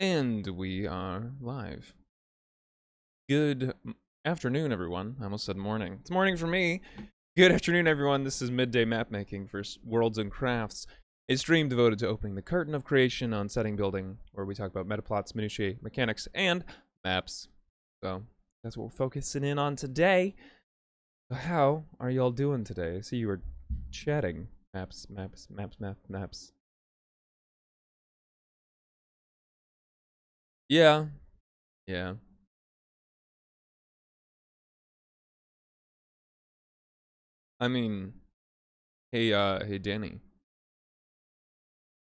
And we are live. Good afternoon, everyone. I almost said morning. It's morning for me. Good afternoon, everyone. This is Midday Map Making for Worlds and Crafts, a stream devoted to opening the curtain of creation on setting building, where we talk about metaplots, minutiae, mechanics, and maps. So that's what we're focusing in on today. How are y'all doing today? I see you were chatting. Maps. Yeah. Yeah. I mean, hey Danny.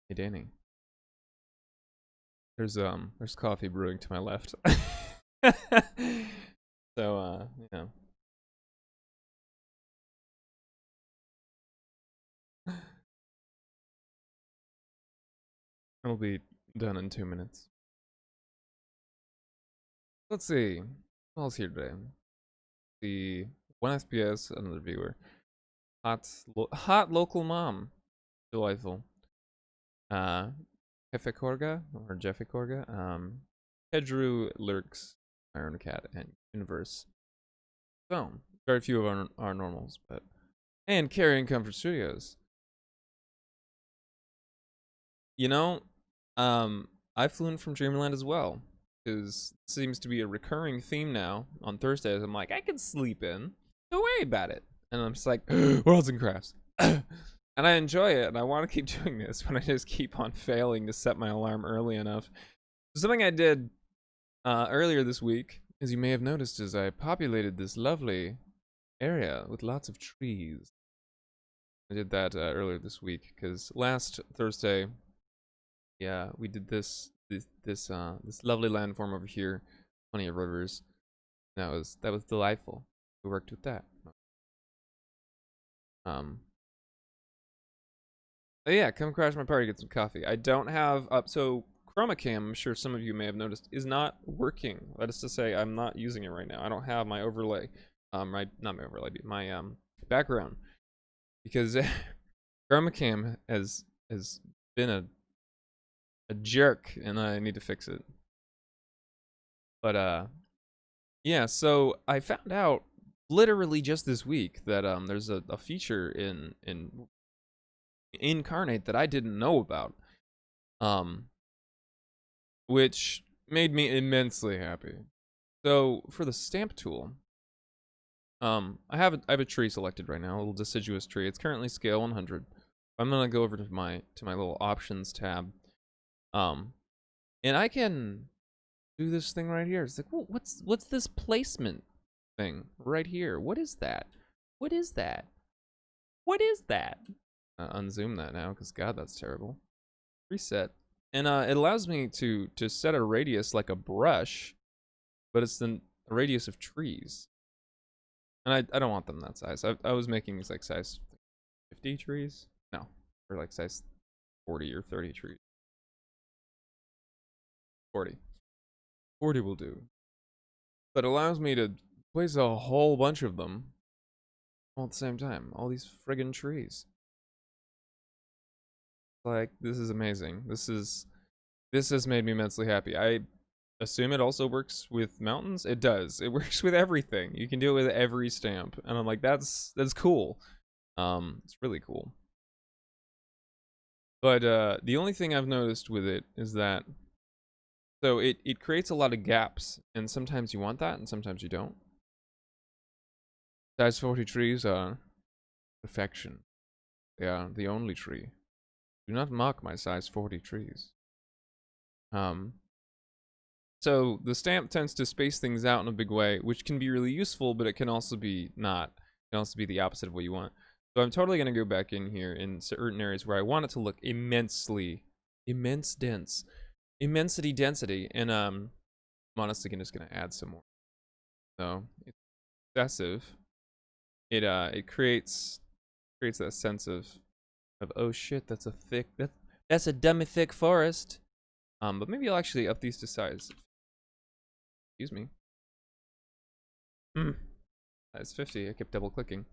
Hey Danny. There's coffee brewing to my left. So yeah. It'll be done in 2 minutes. Let's see. What else here today? The 1 FPS, another viewer. Hot local mom. Delightful. Jefe Korga or Jeffy Korga. Pedro lurks, Iron Cat, and Universe. So very few of our normals, but and Carrying Comfort Studios. You know, I flew in from Dreamland as well, because it seems to be a recurring theme now on Thursdays. I'm like, I can sleep in. Don't worry about it. And I'm just like, Worlds and Crafts. And I enjoy it, and I want to keep doing this, but I just keep on failing to set my alarm early enough. Something I did earlier this week, as you may have noticed, is I populated this lovely area with lots of trees. I did that earlier this week, because last Thursday, yeah, we did this lovely landform over here, plenty of rivers. That was delightful. We worked with that. But yeah, come crash my party, get some coffee. I don't have up so ChromaCam, I'm sure some of you may have noticed, is not working. That is to say, I'm not using it right now. I don't have my overlay, not my overlay, my background, because ChromaCam has been a jerk, and I need to fix it. But yeah, so I found out literally just this week that there's a feature in Incarnate that I didn't know about, which made me immensely happy. So for the stamp tool, I have a tree selected right now, a little deciduous tree. It's currently scale 100. I'm gonna go over to my little options tab, and I can do this thing right here. It's like, well, what's this placement thing right here? What is that? What is that? What is that? Unzoom that now, because God, that's terrible. Reset, and it allows me to set a radius like a brush, but it's the radius of trees, and I don't want them that size. I was making these like size 50 trees, no, or like size 40 or 30 trees. 40 will do, but allows me to place a whole bunch of them all at the same time. All these friggin' trees. Like, this is amazing. This has made me immensely happy. I assume it also works with mountains. It does. It works with everything. You can do it with every stamp, and I'm like, that's cool. It's really cool. But the only thing I've noticed with it is that, so it creates a lot of gaps, and sometimes you want that, and sometimes you don't. Size 40 trees are perfection. They are the only tree. Do not mock my size 40 trees. So the stamp tends to space things out in a big way, which can be really useful, but it can also be not. It can also be the opposite of what you want. So I'm totally going to go back in here in certain areas where I want it to look immensity density, and I'm honestly just going to add some more. So it's excessive. It creates that sense of oh shit, that's a thick, that's a dummy thick forest. But maybe I'll actually up these to size. Excuse me. Size 50. I kept double clicking.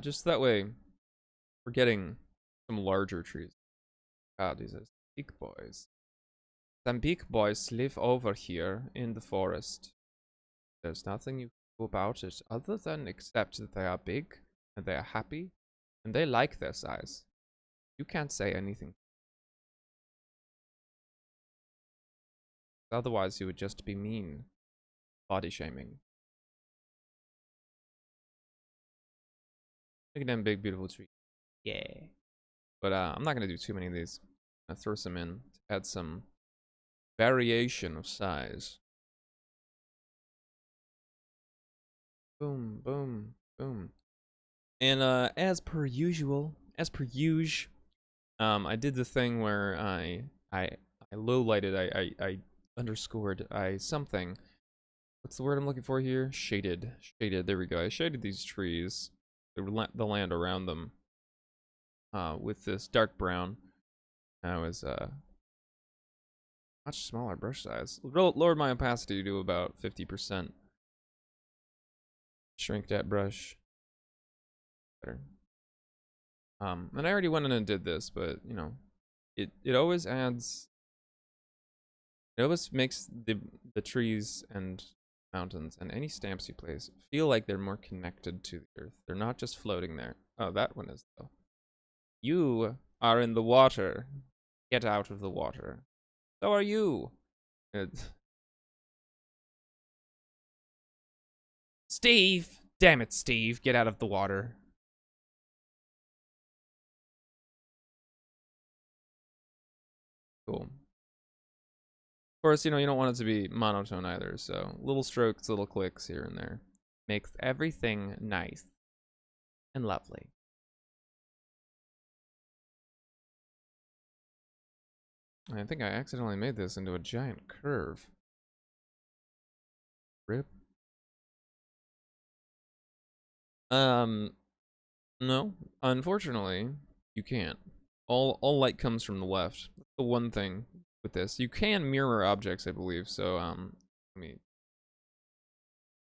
Just that way we're getting some larger trees. God, these are thick boys. Some big boys live over here in the forest. There's nothing you can do about it other than accept that they are big and they are happy and they like their size. You can't say anything. Otherwise, you would just be mean. Body shaming. Look at them big, beautiful trees. Yeah. But I'm not going to do too many of these. I'll throw some in to add some variation of size. Boom, boom, boom. And as per usual, I did the thing where I lowlighted, I underscored, something. What's the word I'm looking for here? Shaded. There we go. I shaded these trees, the land around them, with this dark brown. That was much smaller brush size. Lowered my opacity to about 50%. Shrink that brush. Better. And I already went in and did this, but you know, it always adds. It always makes the trees and mountains and any stamps you place feel like they're more connected to the earth. They're not just floating there. Oh, that one is though. You are in the water. Get out of the water. So are you. Steve! Damn it, Steve. Get out of the water. Cool. Of course, you know, you don't want it to be monotone either, so little strokes, little clicks here and there. Makes everything nice and lovely. I think I accidentally made this into a giant curve. Rip. No. Unfortunately, you can't. All light comes from the left. That's the one thing with this. You can mirror objects, I believe, so, I mean,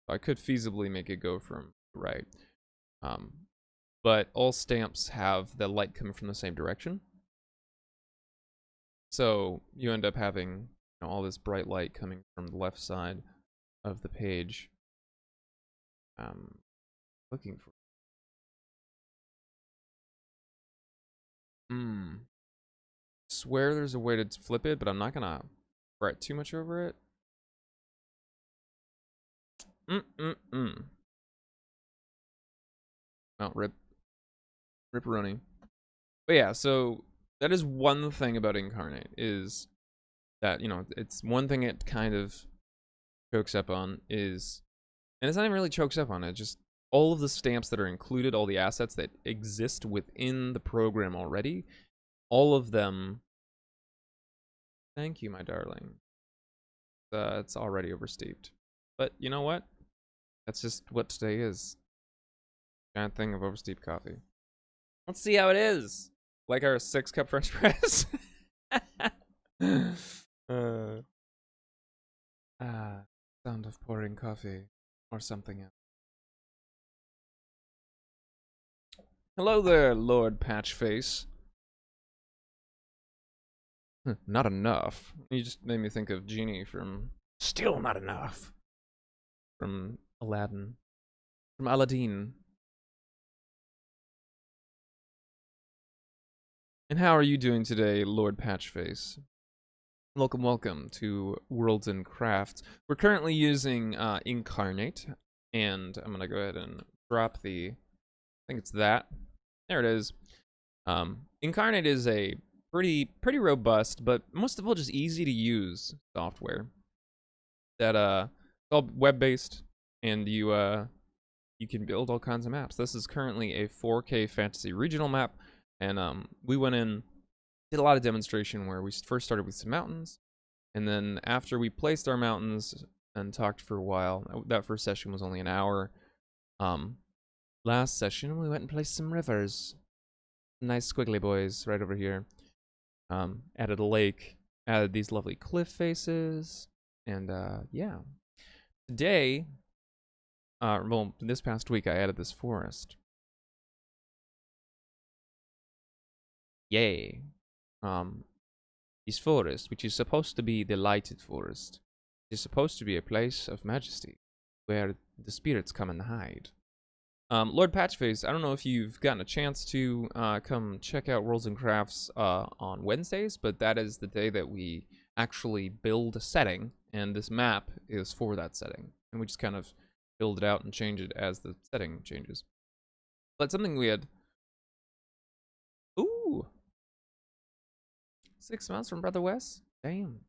I could feasibly make it go from right. But all stamps have the light coming from the same direction. So you end up having, you know, all this bright light coming from the left side of the page. Looking for. Swear there's a way to flip it, but I'm not gonna fret too much over it. Oh, ripperoni. But yeah, so that is one thing about Incarnate, is that, you know, it's one thing it kind of chokes up on is, and it's not even really chokes up on it, just all of the stamps that are included, all the assets that exist within the program already, all of them. Thank you, my darling. It's already oversteeped. But you know what? That's just what today is. Giant thing of oversteeped coffee. Let's see how it is. Like our 6-cup French press. Sound of pouring coffee or something else. Hello there, Lord Patchface. Not enough. You just made me think of Genie from Still Not Enough. From Aladdin. From Aladdin. And how are you doing today, Lord Patchface? Welcome, welcome to Worlds and Crafts. We're currently using Incarnate, and I'm gonna go ahead and drop the. I think it's that. There it is. Incarnate is a pretty robust, but most of all just easy to use software. That it's all web-based, and you can build all kinds of maps. This is currently a 4K fantasy regional map, and we went in, did a lot of demonstration where we first started with some mountains, and then after we placed our mountains and talked for a while, that first session was only an hour. Last session we went and placed some rivers, nice squiggly boys right over here. Added a lake, added these lovely cliff faces, and yeah. Today, well, this past week I added this forest. Yay. this forest, which is supposed to be the lighted forest, is supposed to be a place of majesty, where the spirits come and hide. Lord Patchface, I don't know if you've gotten a chance to come check out Worlds and Crafts on Wednesdays, but that is the day that we actually build a setting, and this map is for that setting. And we just kind of build it out and change it as the setting changes. But something we had... Ooh! 6 months from Brother Wes? Damn.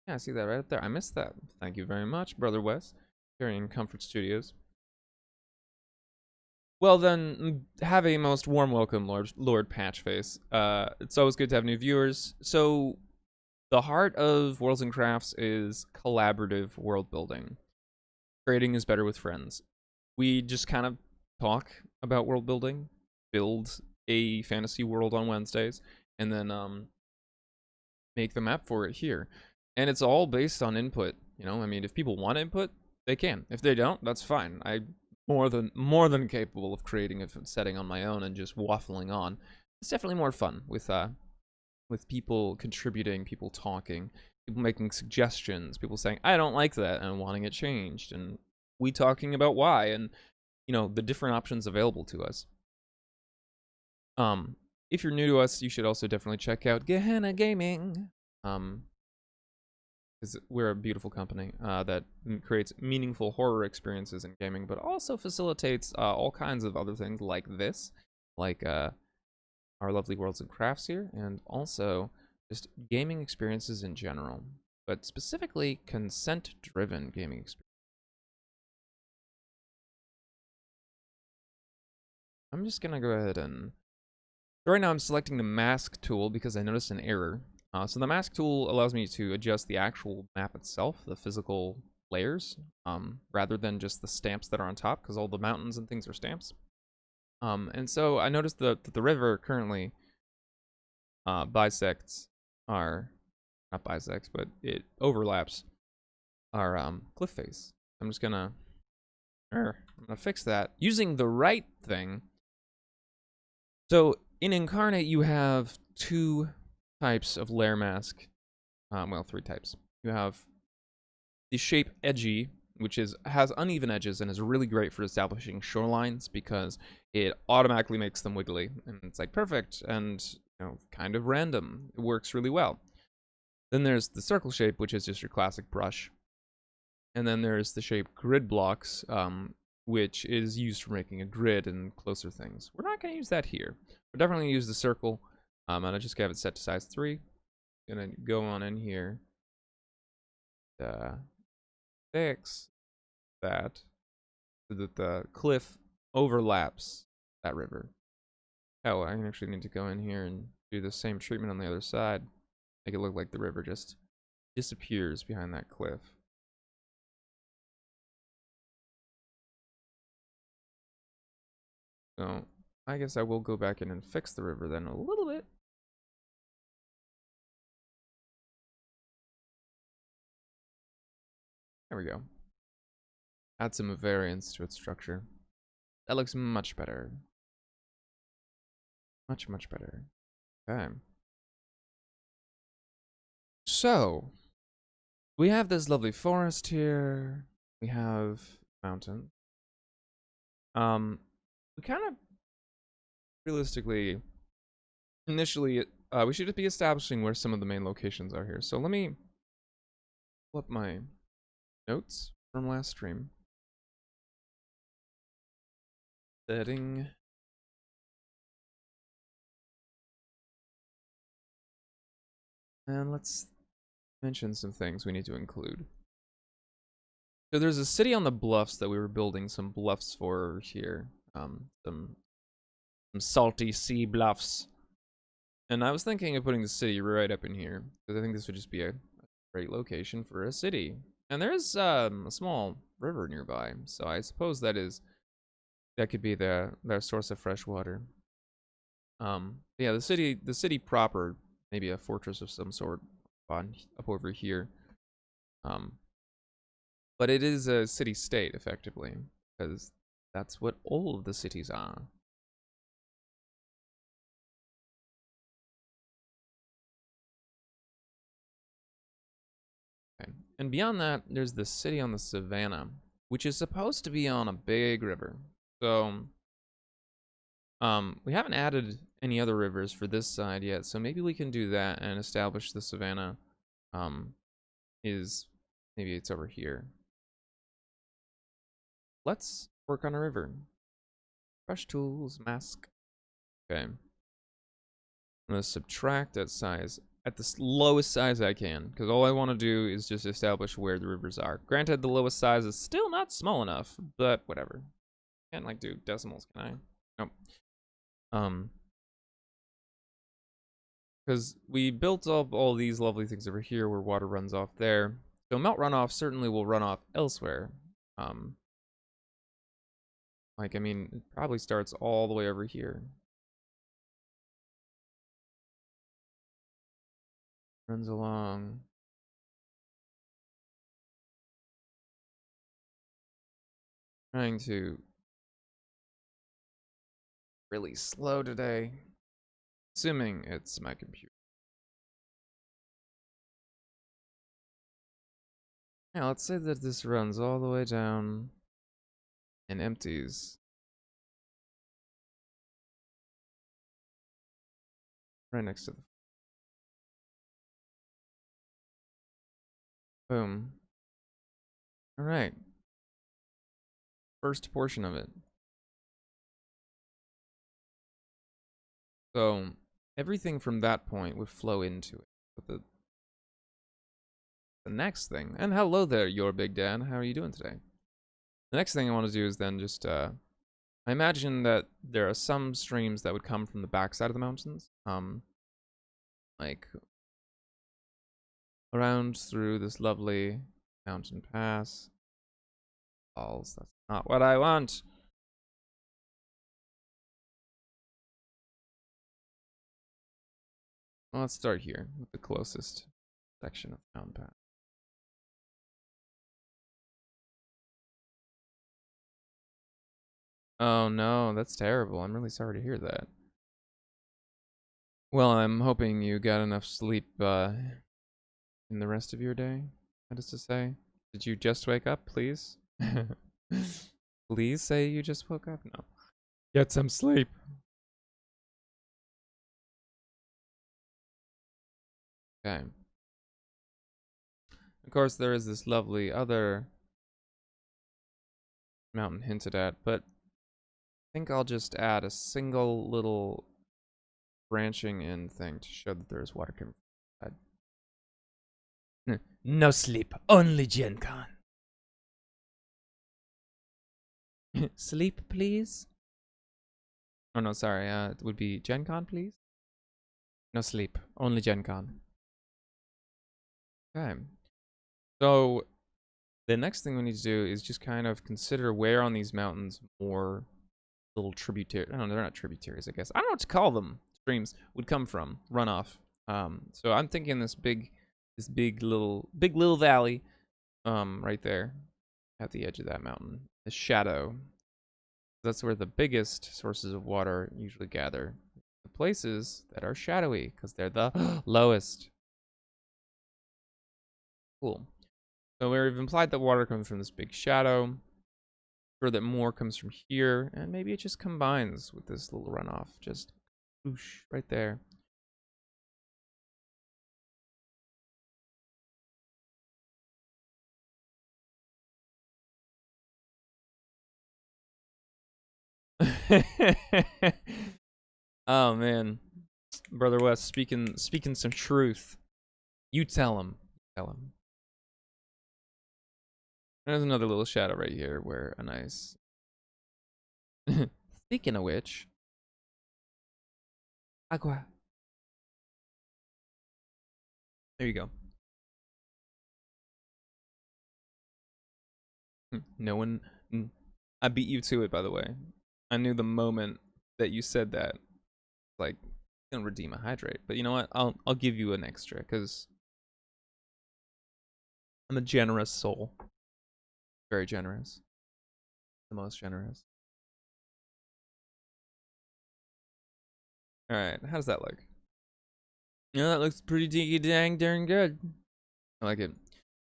Yeah, I see that right there. I missed that. Thank you very much, Brother Wes. Carrying Comfort Studios. Well then, have a most warm welcome, Lord Patchface. It's always good to have new viewers. So, the heart of Worlds and Crafts is collaborative world building. Creating is better with friends. We just kind of talk about world building, build a fantasy world on Wednesdays, and then make the map for it here. And it's all based on input. You know, I mean, if people want input, they can. If they don't, that's fine. I'm more than capable of creating a setting on my own and just waffling on. It's definitely more fun with people contributing, people talking, people making suggestions, people saying I don't like that and wanting it changed, and we talking about why, and you know, the different options available to us. If you're new to us, you should also definitely check out Gehenna Gaming. Because we're a beautiful company that creates meaningful horror experiences in gaming, but also facilitates all kinds of other things like this, like our lovely Worlds and Crafts here, and also just gaming experiences in general, but specifically consent-driven gaming experiences. I'm just gonna go ahead and... Right now I'm selecting the mask tool because I noticed an error. So the mask tool allows me to adjust the actual map itself, the physical layers, rather than just the stamps that are on top, because all the mountains and things are stamps. And so I noticed that the river currently bisects our... not bisects, but it overlaps our cliff face. I'm just gonna... I'm gonna fix that using the right thing. So in Incarnate, you have 2 types of layer mask. Well, 3 types. You have the shape edgy, which has uneven edges and is really great for establishing shorelines because it automatically makes them wiggly, and it's like perfect and, you know, kind of random. It works really well. Then there's the circle shape, which is just your classic brush, and then there's the shape grid blocks, which is used for making a grid and closer things. We're not going to use that here. We're definitely going to use the circle, and I just have it set to size 3. Gonna go on in here, fix that so that the cliff overlaps that river. Oh, I actually need to go in here and do the same treatment on the other side. Make it look like the river just disappears behind that cliff. So I guess I will go back in and fix the river then a little bit. There we go. Add some variance to its structure. That looks much better. Much, much better. Okay. So, we have this lovely forest here. We have mountain. We kind of realistically, initially, we should be establishing where some of the main locations are here. So let me pull up my notes from last stream. Setting. And let's mention some things we need to include. So there's a city on the bluffs that we were building some bluffs for here. Some salty sea bluffs. And I was thinking of putting the city right up in here, because I think this would just be a great location for a city. And there's a small river nearby, so I suppose that could be their source of fresh water. Yeah, the city proper, maybe a fortress of some sort up over here. But it is a city-state, effectively, because that's what all of the cities are. And beyond that, there's the city on the savannah, which is supposed to be on a big river. So, we haven't added any other rivers for this side yet, so maybe we can do that and establish the savannah. Maybe it's over here. Let's work on a river. Brush tools, mask. Okay. I'm gonna subtract that size at the lowest size I can, because all I want to do is just establish where the rivers are. Granted, the lowest size is still not small enough, but whatever. Can't like do decimals, can I? Nope. Because we built up all these lovely things over here where water runs off there. So melt runoff certainly will run off elsewhere. Like, I mean, it probably starts all the way over here. Runs along. Trying to really slow today. Assuming it's my computer. Yeah, let's say that this runs all the way down and empties. Right next to the... Boom. Alright. First portion of it. So, everything from that point would flow into it. But the next thing... And hello there, your Big Dan. How are you doing today? The next thing I want to do is then just... I imagine that there are some streams that would come from the backside of the mountains. Like... around through this lovely mountain pass. Balls, that's not what I want. Well, let's start here with the closest section of the mountain pass. Oh no, that's terrible. I'm really sorry to hear that. Well, I'm hoping you got enough sleep in the rest of your day. That is to say, did you just wake up, please? Please say you just woke up? No. Get some sleep. Okay. Of course, there is this lovely other mountain hinted at, but I think I'll just add a single little branching in thing to show that there's water coming from the side. No sleep, only Gen Con. Sleep, please. Oh no, sorry. It would be Gen Con, please. No sleep, only Gen Con. Okay. So the next thing we need to do is just kind of consider where on these mountains more little tributaries. No, they're not tributaries, I guess. I don't know what to call them. Streams would come from runoff. So I'm thinking this big little valley, right there at the edge of that mountain. The shadow. That's where the biggest sources of water usually gather. The places that are shadowy, because they're the lowest. Cool. So we've implied that water comes from this big shadow. Sure that more comes from here, and maybe it just combines with this little runoff. Just whoosh, right there. Oh man, Brother West speaking some truth. You tell him. Tell him. There's another little shadow right here where a nice. Speaking of which, agua. There you go. No one. I beat you to it, by the way. I knew the moment that you said that, like, gonna redeem a hydrate. But you know what? I'll give you an extra because I'm a generous soul. Very generous. The most generous. All right, how does that look? Yeah, that looks pretty dinky dang darn good. I like it.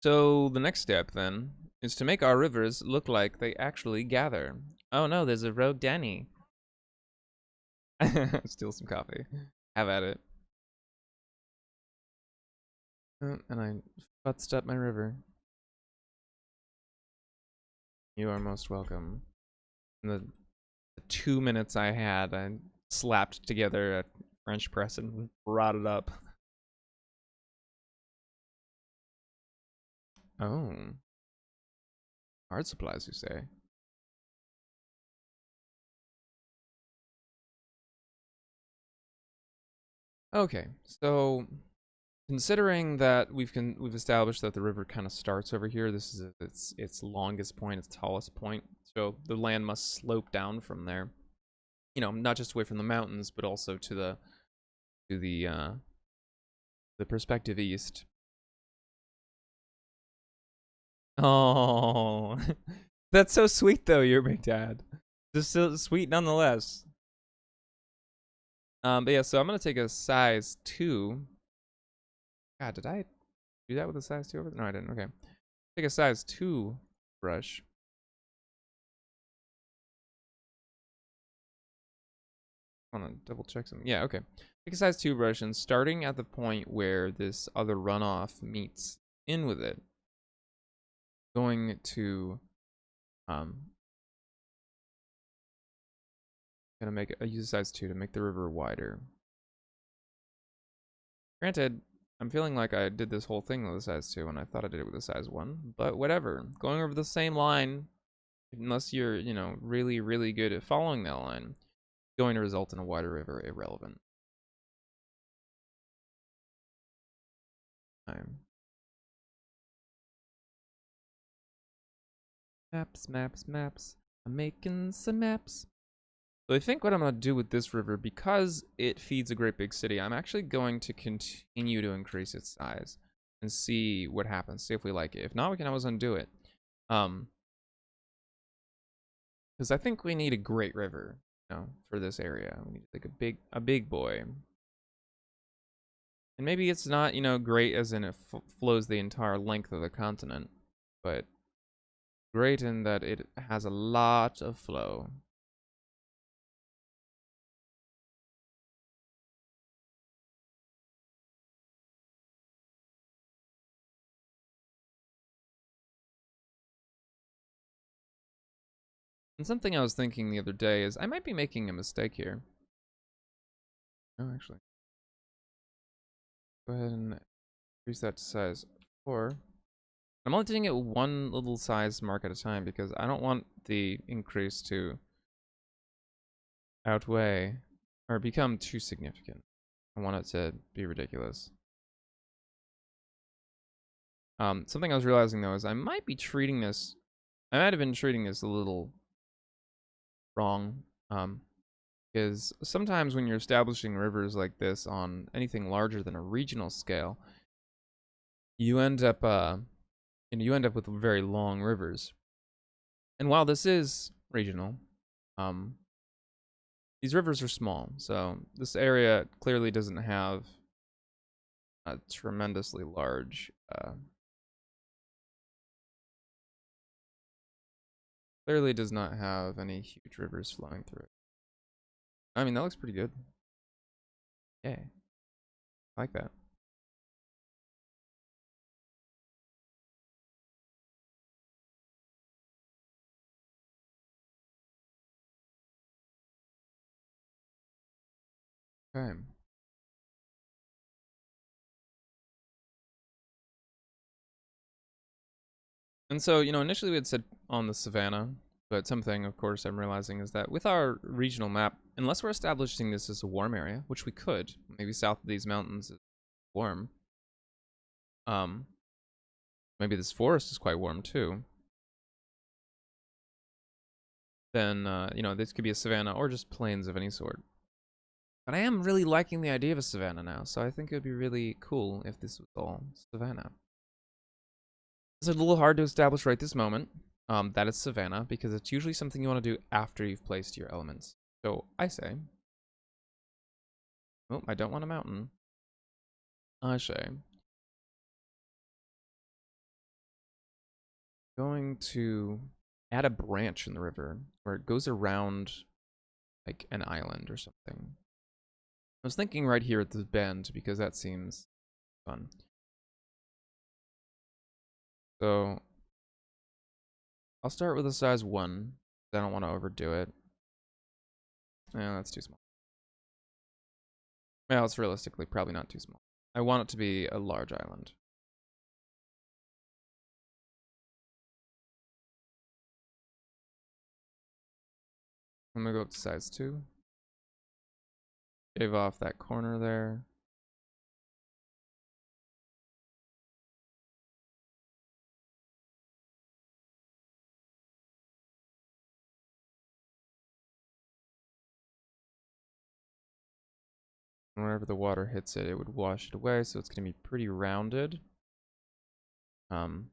So the next step then is to make our rivers look like they actually gather. Oh no, there's a rogue Danny. Steal some coffee. Have at it. And I futzed up my river. You are most welcome. In the 2 minutes I had, I slapped together a French press and brought it up. Oh. Art supplies, you say? Okay, so considering that we've established that the river kind of starts over here, this is its longest point, its tallest point. So the land must slope down from there. You know, not just away from the mountains, but also to the perspective east. Oh, that's so sweet though, your big dad. Just so sweet nonetheless. But yeah, so I'm gonna take a size 2. God, did I do that with a size 2 over there? No, I didn't. Okay. Take a size 2 brush. I want to double check some. Yeah, okay. Take a size 2 brush, and starting at the point where this other runoff meets in with it, going to gonna make it, use a size 2 to make the river wider. Granted, I'm feeling like I did this whole thing with a size 2 and I thought I did it with a size 1, but whatever. Going over the same line, unless you're, you know, really, really good at following that line, going to result in a wider river irrelevant. Maps, maps, maps. I'm making some maps. So I think what I'm going to do with this river, because it feeds a great big city, I'm actually going to continue to increase its size and see what happens, see if we like it. If not, we can always undo it. Because I think we need a great river, you know, for this area. We need like a big boy. And maybe it's not, you know, great as in it flows the entire length of the continent, but great in that it has a lot of flow. And something I was thinking the other day is I might be making a mistake here. No, actually. Go ahead and increase that to size 4. I'm only doing it one little size mark at a time because I don't want the increase to outweigh or become too significant. I want it to be ridiculous. Something I was realizing though is I might have been treating this a little wrong. Because sometimes when you're establishing rivers like this on anything larger than a regional scale, you end up with very long rivers. And while this is regional, these rivers are small, so this area clearly doesn't have a tremendously large clearly does not have any huge rivers flowing through it. I mean, that looks pretty good. Yeah, I like that. Okay. And so, you know, initially we had said on the savannah, but something, of course, I'm realizing is that with our regional map, unless we're establishing this as a warm area, which we could, maybe south of these mountains is warm. Maybe this forest is quite warm too. Then, you know, this could be a savannah or just plains of any sort. But I am really liking the idea of a savannah now, so I think it would be really cool if this was all savannah. It's a little hard to establish right this moment. That is savannah, because it's usually something you want to do after you've placed your elements. So I say, oh, I don't want a mountain. I say, going to add a branch in the river where it goes around like an island or something. I was thinking right here at the bend because that seems fun. So I'll start with a size 1. I don't want to overdo it. Yeah, that's too small. Well, it's realistically probably not too small. I want it to be a large island. I'm gonna go up to size 2. Shave off that corner there. Whenever the water hits it, it would wash it away, so it's gonna be pretty rounded. Then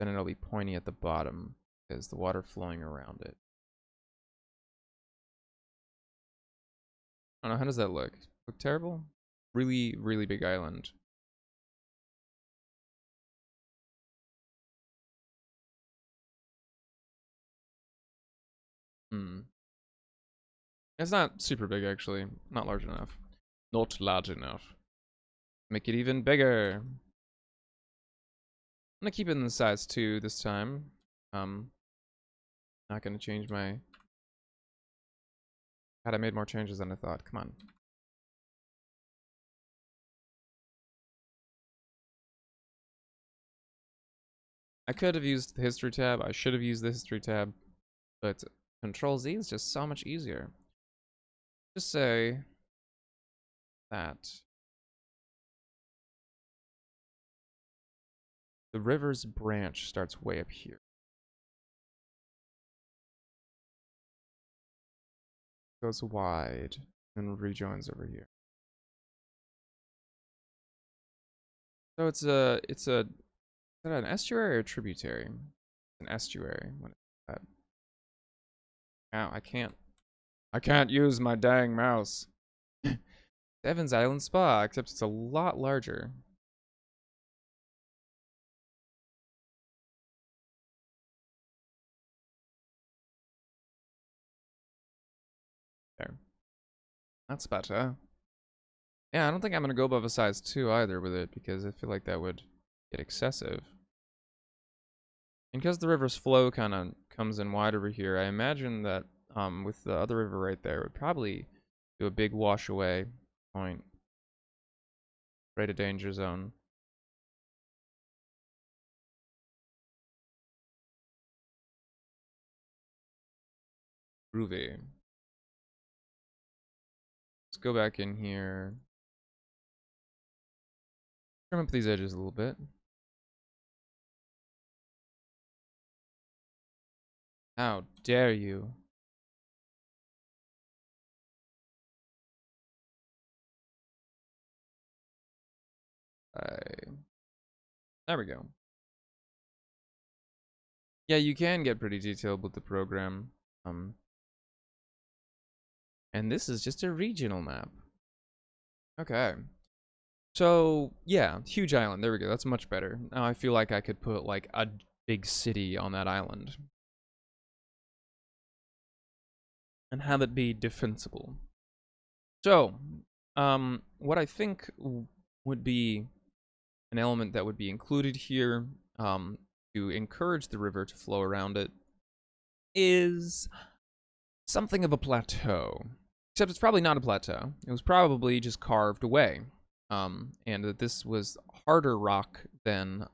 it'll be pointy at the bottom because the water flowing around it. I don't know, how does that look? Look terrible? Really, really big island. It's not super big, actually. Not large enough. Not large enough. Make it even bigger. I'm gonna keep it in the size 2 this time. Not gonna change my... God, I made more changes than I thought. Come on. I could have used the history tab. I should have used the history tab. But Control Z is just so much easier. Just say that the river's branch starts way up here. Goes wide and rejoins over here. So it's is that an estuary or a tributary? An estuary. What is that? Ow, I can't use my dang mouse. Evans Island Spa, except it's a lot larger. There. That's better. Yeah, I don't think I'm gonna go above a size 2 either with it because I feel like that would get excessive. And because the river's flow kind of comes in wide over here, I imagine that with the other river right there, it would probably do a big wash away point. Right a danger zone. Groovy. Let's go back in here. Trim up these edges a little bit. How dare you? There we go. Yeah, you can get pretty detailed with the program. And this is just a regional map. Okay. So, yeah, huge island. There we go. That's much better. Now I feel like I could put, like, a big city on that island. And have it be defensible. So, what I think would be an element that would be included here to encourage the river to flow around it is something of a plateau. Except it's probably not a plateau. It was probably just carved away. And that this was harder rock than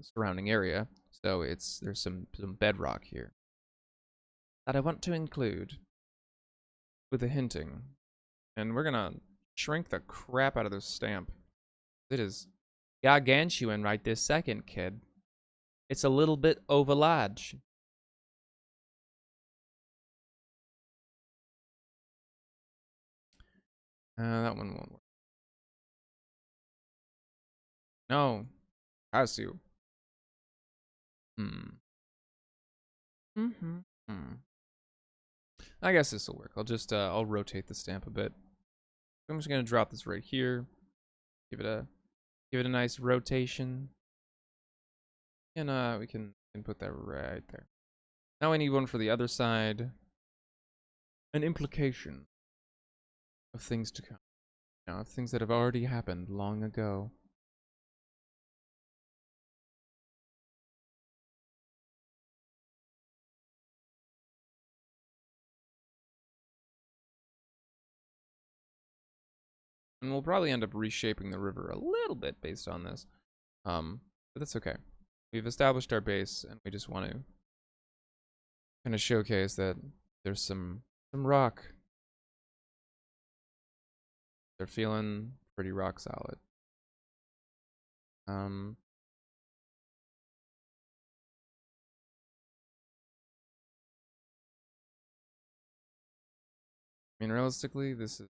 surrounding area. So there's some bedrock here that I want to include with a hinting. And we're gonna shrink the crap out of this stamp. It is gargantuan right this second, kid. It's a little bit over large. That one won't work. No. Has you. I guess this will work. I'll just I'll rotate the stamp a bit. I'm just gonna drop this right here. Give it a nice rotation. And we can put that right there. Now I need one for the other side. An implication of things to come. Of things that have already happened long ago. And we'll probably end up reshaping the river a little bit based on this. But that's okay. We've established our base, and we just want to kind of showcase that there's some rock. They're feeling pretty rock solid. I mean, realistically, this is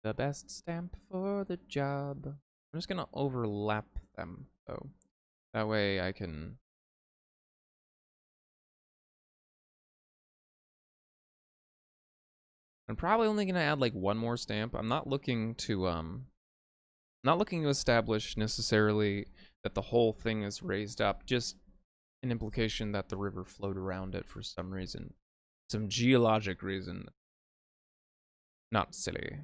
the best stamp for the job. I'm just gonna overlap them, though. That way I can... I'm probably only gonna add like one more stamp. I'm not looking to establish necessarily that the whole thing is raised up, just an implication that the river flowed around it for some reason. Some geologic reason. Not silly.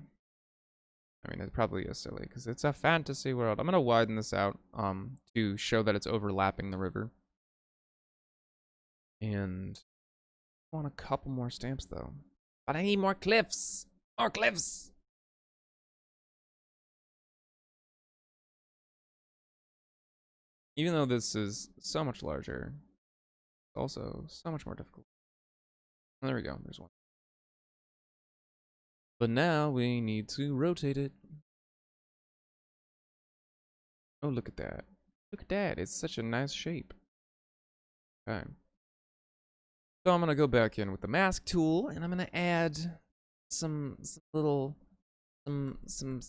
I mean, it probably is silly, because it's a fantasy world. I'm going to widen this out to show that it's overlapping the river. And I want a couple more stamps, though. But I need more cliffs! More cliffs! Even though this is so much larger, it's also so much more difficult. Oh, there we go. There's one. But now we need to rotate it. Oh, look at that. Look at that. It's such a nice shape. Okay. So I'm going to go back in with the mask tool, and I'm going to add some little, some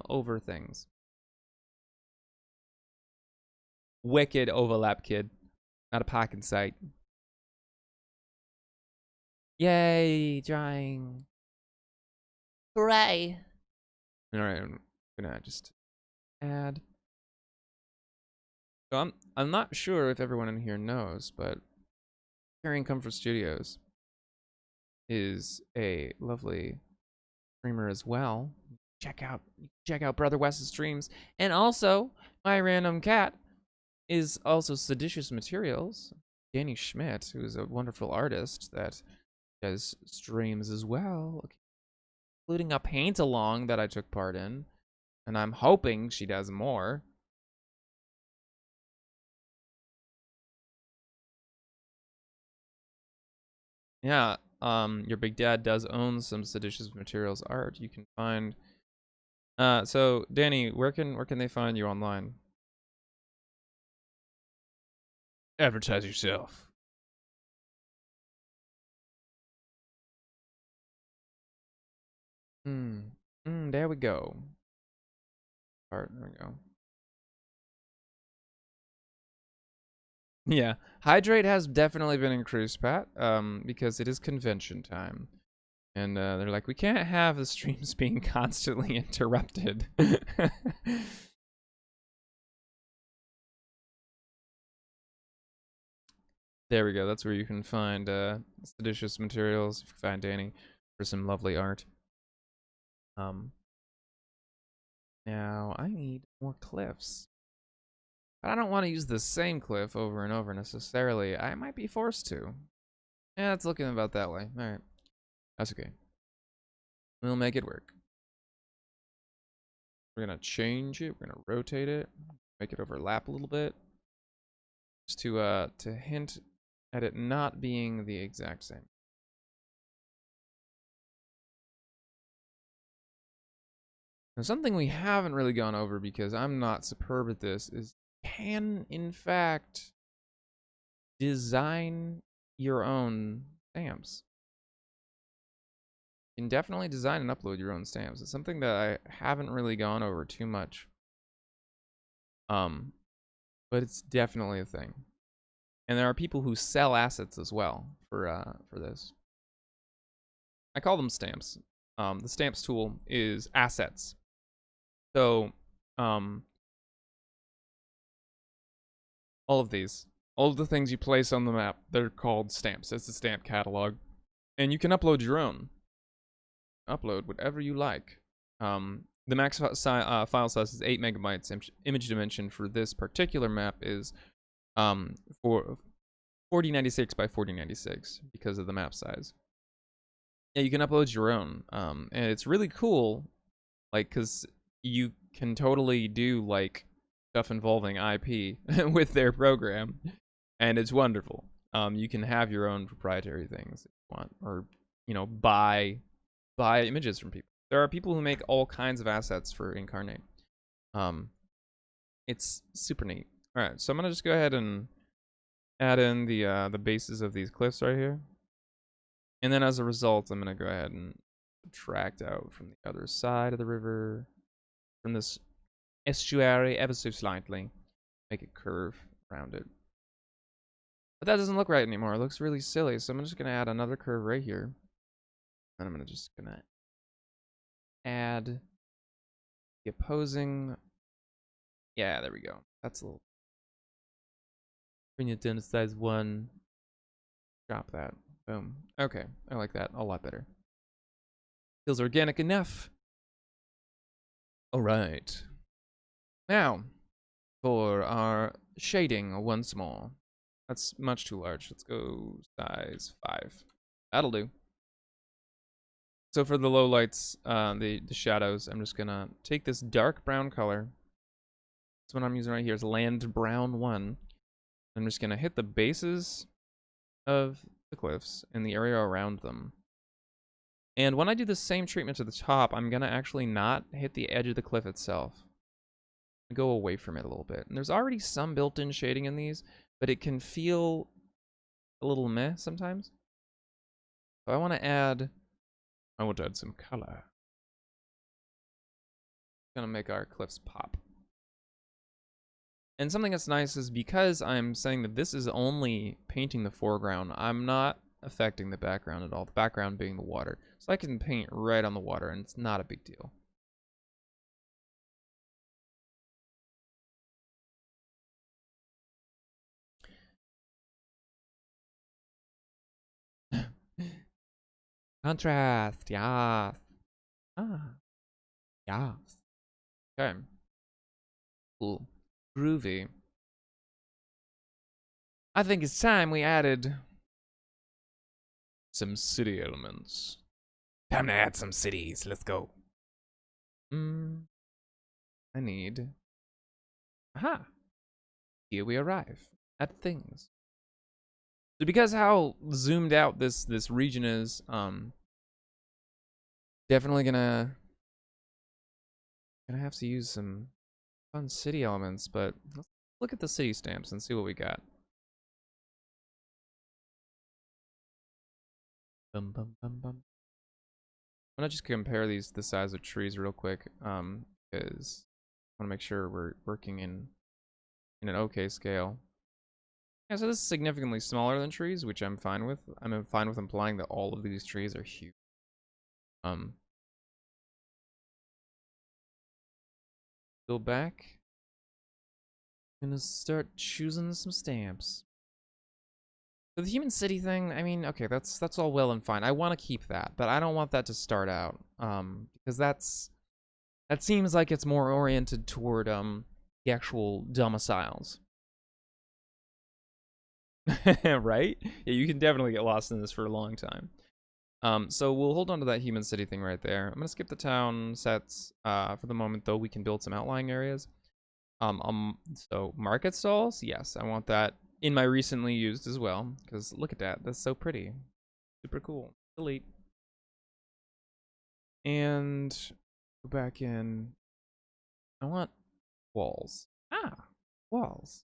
over things. Wicked overlap, kid. Not a pocket sight. Yay, drawing. Hooray. Alright, I'm gonna just add. So I'm not sure if everyone in here knows, but Carrying Comfort Studios is a lovely streamer as well. Check out Brother Wes's streams. And also, my random cat is also Seditious Materials. Danny Schmidt, who is a wonderful artist that does streams as well, including a paint along that I took part in, and I'm hoping she does more. Yeah, your big dad does own some Seditious Materials art. You can find. So Danny, where can they find you online? Advertise yourself. There we go. Art, there we go. Yeah, hydrate has definitely been increased, Pat. Because it is convention time, and they're like, we can't have the streams being constantly interrupted. There we go. That's where you can find Seditious Materials. You can find Danny for some lovely art. Now I need more cliffs. But I don't want to use the same cliff over and over necessarily. I might be forced to. Yeah, it's looking about that way. Alright. That's okay. We'll make it work. We're gonna change it. We're gonna rotate it. Make it overlap a little bit. Just to hint at it not being the exact same. Now, something we haven't really gone over because I'm not superb at this is can, in fact, design your own stamps. You can definitely design and upload your own stamps. It's something that I haven't really gone over too much. But it's definitely a thing. And there are people who sell assets as well for this. I call them stamps. The stamps tool is assets. So, All of these. All of the things you place on the map, they're called stamps. It's a stamp catalog. And you can upload your own. Upload whatever you like. The max file size is 8 megabytes. Image dimension for this particular map is for 4096 by 4096 because of the map size. Yeah, you can upload your own. And it's really cool, like, because you can totally do, like, stuff involving IP with their program, and it's wonderful. You can have your own proprietary things if you want, or, you know, buy images from people. There are people who make all kinds of assets for Incarnate. It's super neat. All right, so I'm gonna just go ahead and add in the bases of these cliffs right here, and then as a result, I'm gonna go ahead and subtract out from the other side of the river, from this estuary ever so slightly, make it curve around it. But that doesn't look right anymore. It looks really silly, so I'm just gonna add another curve right here, and I'm just gonna add the opposing. Yeah, there we go. That's a little. Bring it down to size 1. Drop that. Boom. Okay, I like that a lot better. Feels organic enough. All right. Now, for our shading once more. That's much too large. Let's go size 5. That'll do. So for the lowlights, the shadows, I'm just gonna take this dark brown color. This one I'm using right here is Land Brown 1. I'm just gonna hit the bases of the cliffs and the area around them. And when I do the same treatment to the top, I'm gonna actually not hit the edge of the cliff itself. Go away from it a little bit. And there's already some built-in shading in these, but it can feel a little meh sometimes. So I want to add some color. Gonna make our cliffs pop. And something that's nice is because I'm saying that this is only painting the foreground, I'm not affecting the background at all. The background being the water. So I can paint right on the water and it's not a big deal. Contrast, yeah. Yeah. Okay. Cool. Groovy. I think it's time we added some city elements. Time to add some cities. Let's go. I need. Aha. Here we arrive at things. So because how zoomed out this region is, definitely gonna have to use some fun city elements, but let's look at the city stamps and see what we got. Bum, bum, bum, bum. I'm gonna just compare these to the size of trees real quick, because I want to make sure we're working in an okay scale. Yeah, so this is significantly smaller than trees, which I'm fine with. I'm fine with implying that all of these trees are huge. Go back. Gonna start choosing some stamps. So the human city thing, I mean, okay, that's all well and fine. I want to keep that, but I don't want that to start out, because that seems like it's more oriented toward the actual domiciles. Right? Yeah, you can definitely get lost in this for a long time. So we'll hold on to that human city thing right there. I'm gonna skip the town sets for the moment, though. We can build some outlying areas. So market stalls, yes, I want that in my recently used as well, because look at that, that's so pretty, super cool. Delete and go back in. I want walls. Walls.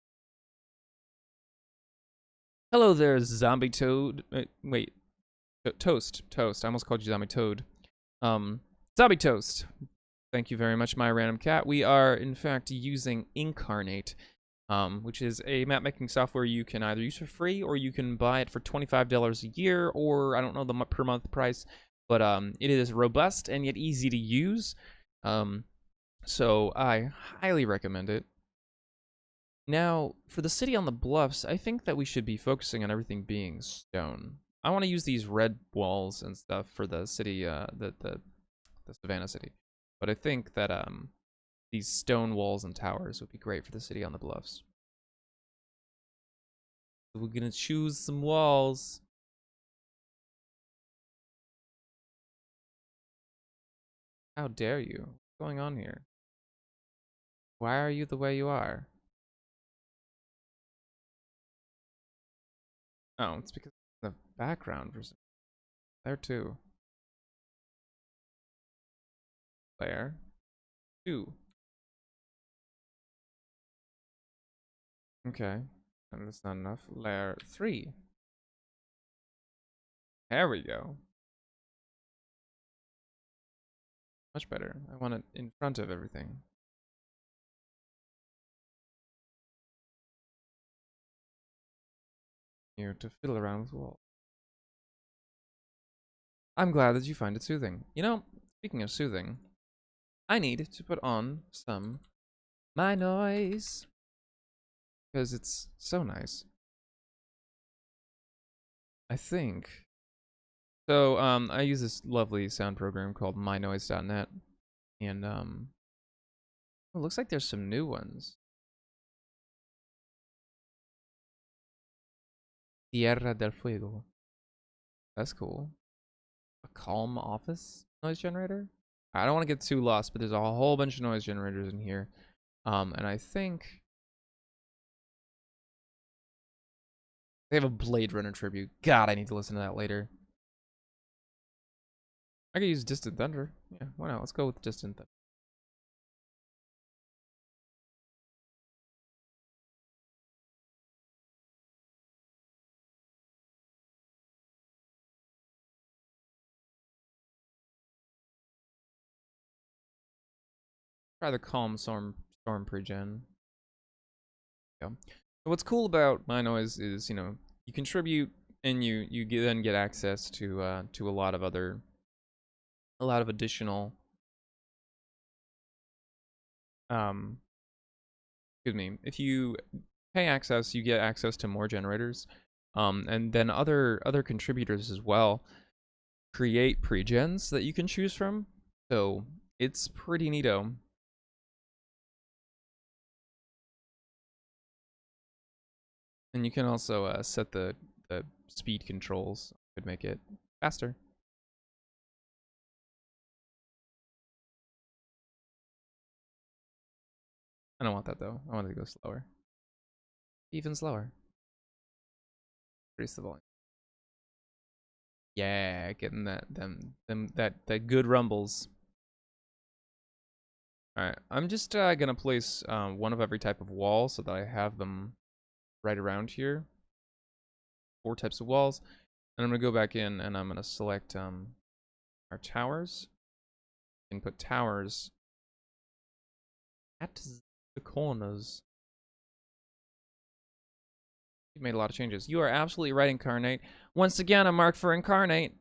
Hello there, zombie toad. Wait, toast. I almost called you zombie toad. Zombie toast. Thank you very much, my random cat. We are in fact using Incarnate, which is a map making software you can either use for free or you can buy it for $25 a year, or I don't know the per month price, but it is robust and yet easy to use. So I highly recommend it. Now, for the city on the bluffs, I think that we should be focusing on everything being stone. I want to use these red walls and stuff for the city, the Savannah city. But I think that these stone walls and towers would be great for the city on the bluffs. We're gonna choose some walls. How dare you? What's going on here? Why are you the way you are? Oh, it's because of the background for some. There too. Layer 2. Okay. And that's not enough. Layer 3. There we go. Much better. I want it in front of everything. Here to fiddle around with walls. I'm glad that you find it soothing. You know, speaking of soothing, I need to put on some my noise. Because it's so nice. I think. So, I use this lovely sound program called mynoise.net. And, it looks like there's some new ones. Tierra del Fuego. That's cool. A calm office noise generator? I don't want to get too lost, but there's a whole bunch of noise generators in here. And I think they have a Blade Runner tribute. God, I need to listen to that later. I could use Distant Thunder. Yeah, why not? Let's go with Distant Thunder. Try the Calm Storm Pregen. Yeah. So what's cool about my noise is, you know, you contribute and then get access to a lot of additional um excuse me, if you pay access, you get access to more generators. And then other contributors as well create pregens that you can choose from. So it's pretty neato. And you can also set the speed controls. Could make it faster. I don't want that though. I want it to go slower. Even slower. Increase the volume. Yeah, getting that good rumbles. All right, I'm just gonna place one of every type of wall so that I have them right around here. 4 types of walls, and I'm gonna go back in and I'm gonna select our towers and put towers at the corners. You've made a lot of changes. You are absolutely right, Incarnate. Once again, a mark for Incarnate.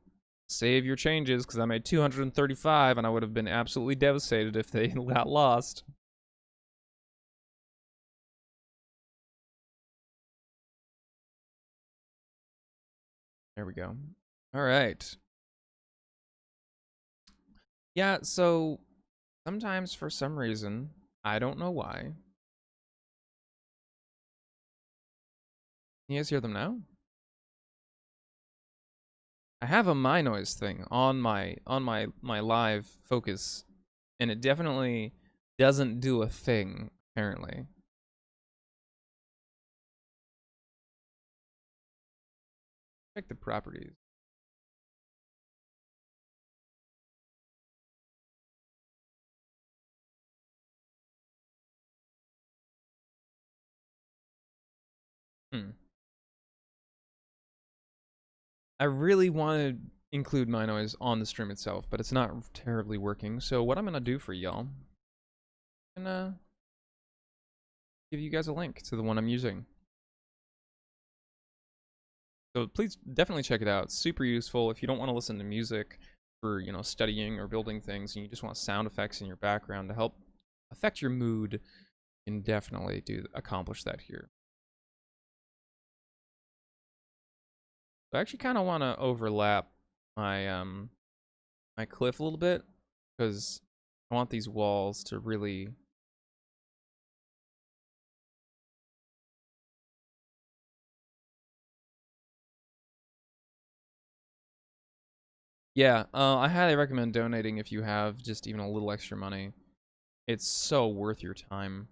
Save your changes, because I made 235, and I would have been absolutely devastated if they got lost. There we go. All right. Yeah, so sometimes for some reason, I don't know why. Can you guys hear them now? I have a my noise thing on my live focus, and it definitely doesn't do a thing, apparently. Check the properties. I really want to include my noise on the stream itself, but it's not terribly working. So what I'm gonna do for y'all, I'm gonna give you guys a link to the one I'm using. So please definitely check it out. It's super useful if you don't want to listen to music for, you know, studying or building things, and you just want sound effects in your background to help affect your mood, can definitely accomplish that here. So I actually kind of want to overlap my my cliff a little bit, because I want these walls to really... Yeah, I highly recommend donating if you have just even a little extra money. It's so worth your time.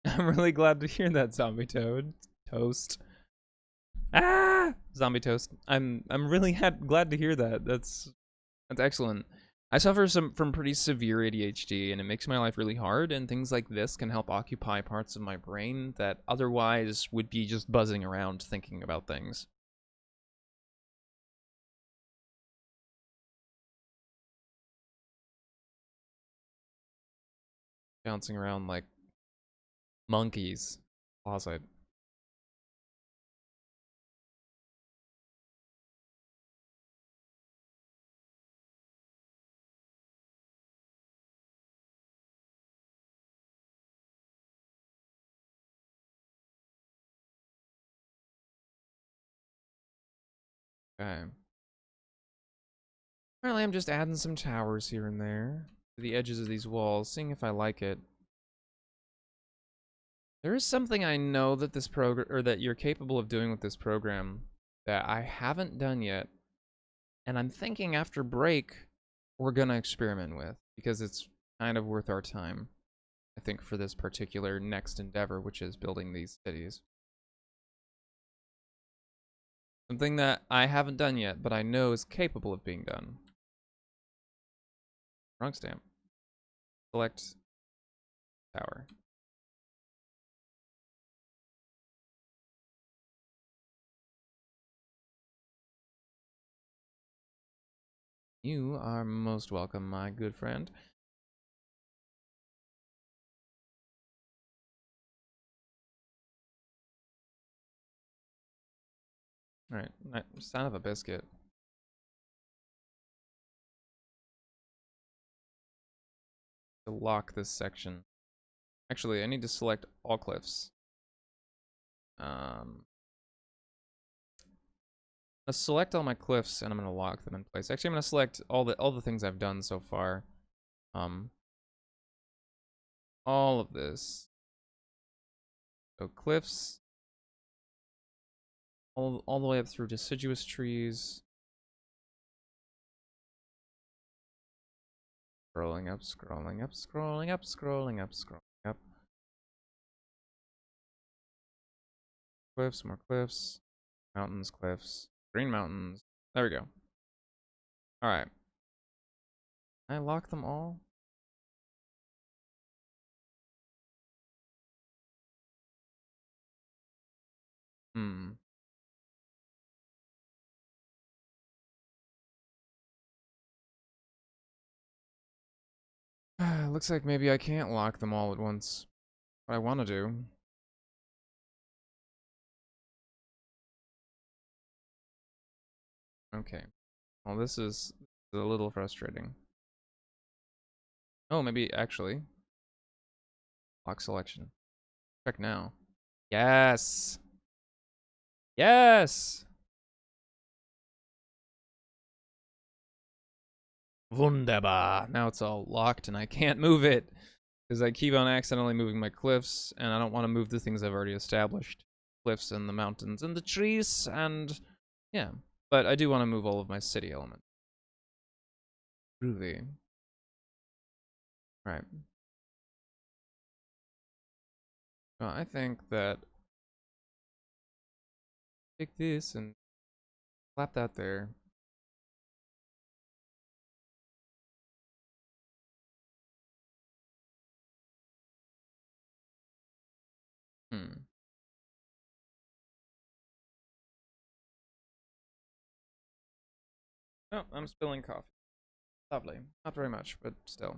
I'm really glad to hear that, Zombie Toast. Ah! Zombie Toast. I'm really glad to hear that. That's excellent. I suffer from pretty severe ADHD, and it makes my life really hard, and things like this can help occupy parts of my brain that otherwise would be just buzzing around thinking about things. Bouncing around like monkeys. Closet. Okay. Apparently I'm just adding some towers here and there to the edges of these walls, seeing if I like it. There is something I know that this program, or that you're capable of doing with this program, that I haven't done yet, and I'm thinking after break we're gonna experiment with, because it's kind of worth our time, I think, for this particular next endeavor, which is building these cities. Something that I haven't done yet, but I know is capable of being done. Wrong stamp. Select tower. You are most welcome, my good friend. Alright, son of a biscuit. To lock this section. Actually, I need to select all cliffs. Let's select all my cliffs, and I'm gonna lock them in place. Actually, I'm gonna select all the things I've done so far. All of this. So cliffs, all the way up through deciduous trees. Scrolling up, scrolling up, scrolling up, scrolling up, scrolling up. Cliffs, more cliffs. Mountains, cliffs. Green mountains. There we go. Alright. I lock them all? Hmm. Looks like maybe I can't lock them all at once. What I want to do. Okay. Well, this is a little frustrating. Oh, maybe actually. Lock selection. Check now. Yes! Yes! Wunderbar. Now it's all locked and I can't move it. Because I keep on accidentally moving my cliffs, and I don't want to move the things I've already established. Cliffs and the mountains and the trees, and yeah. But I do want to move all of my city elements. Groovy. Right. Well, I think that take this and slap that there. Hmm. Oh, I'm spilling coffee. Lovely. Not very much, but still.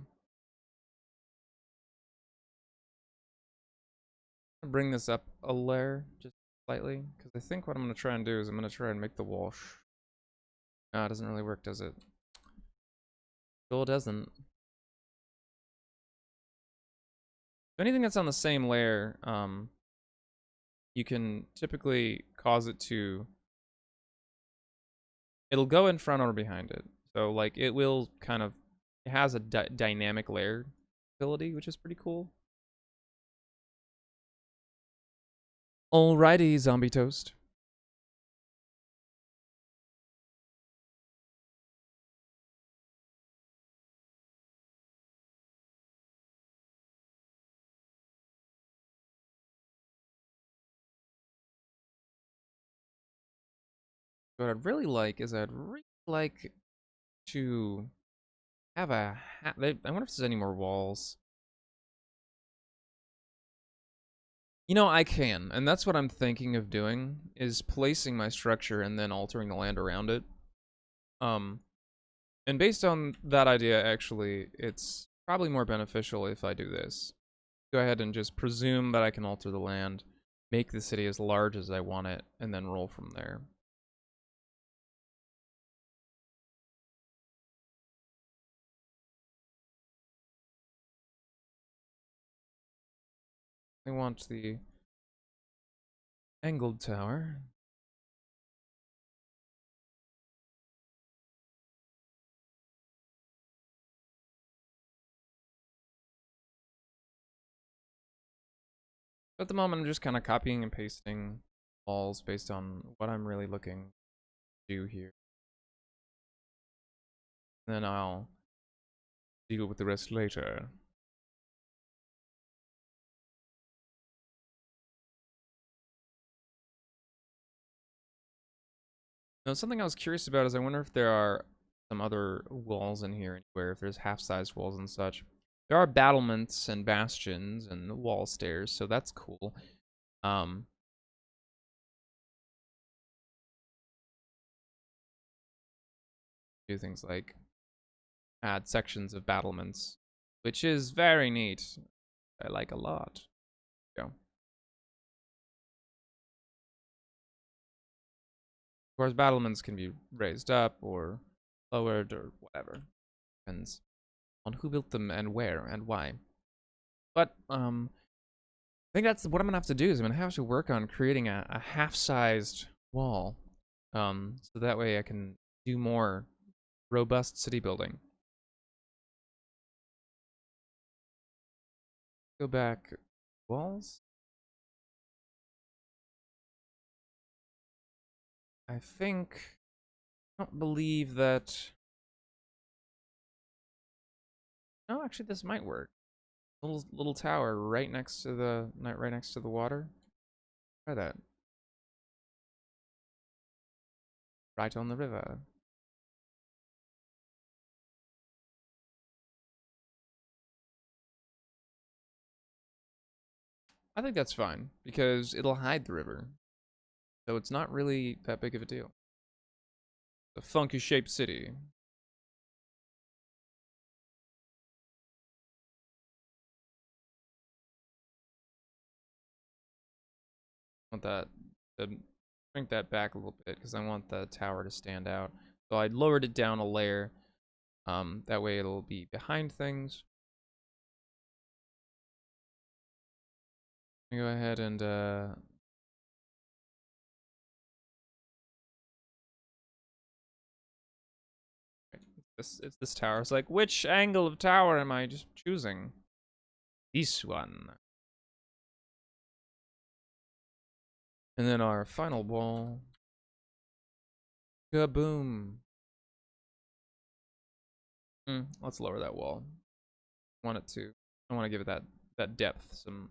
Bring this up a layer just slightly, because I think what I'm going to try and do is I'm going to try and make the wall. It doesn't really work, does it? Still doesn't. Anything that's on the same layer, you can typically cause it to. It'll go in front or behind it. So like it will kind of. It has a dynamic layer ability, which is pretty cool. Alrighty, zombie toast. What I'd really like is I'd really like to have a. I wonder if there's any more walls. You know, I can, and that's what I'm thinking of doing, is placing my structure and then altering the land around it. Um, and based on that idea, actually, it's probably more beneficial if I do this. Go ahead and just presume that I can alter the land, make the city as large as I want it, and then roll from there. I want the angled tower. At the moment, I'm just kind of copying and pasting walls based on what I'm really looking to do here. Then I'll deal with the rest later. Now, something I was curious about is I wonder if there are some other walls in here anywhere, if there's half-sized walls and such. There are battlements and bastions and wall stairs, so that's cool. Do things like add sections of battlements, which is very neat. I like a lot. Go. Of course, battlements can be raised up or lowered or whatever. Depends on who built them and where and why. But I think that's what I'm gonna have to do. Is I'm gonna have to work on creating a half-sized wall, so that way I can do more robust city building. Go back walls. I think I don't believe that. No, actually, this might work. Little tower right next to the water. Try that. Right on the river. I think that's fine because it'll hide the river, so it's not really that big of a deal. The funky shaped city. I want that to shrink that back a little bit because I want the tower to stand out. So I lowered it down a layer. That way it'll be behind things. Go ahead and it's this tower. It's like, which angle of tower am I just choosing? This one. And then our final wall. Kaboom. Let's lower that wall. Want it to. I want to give it that depth, some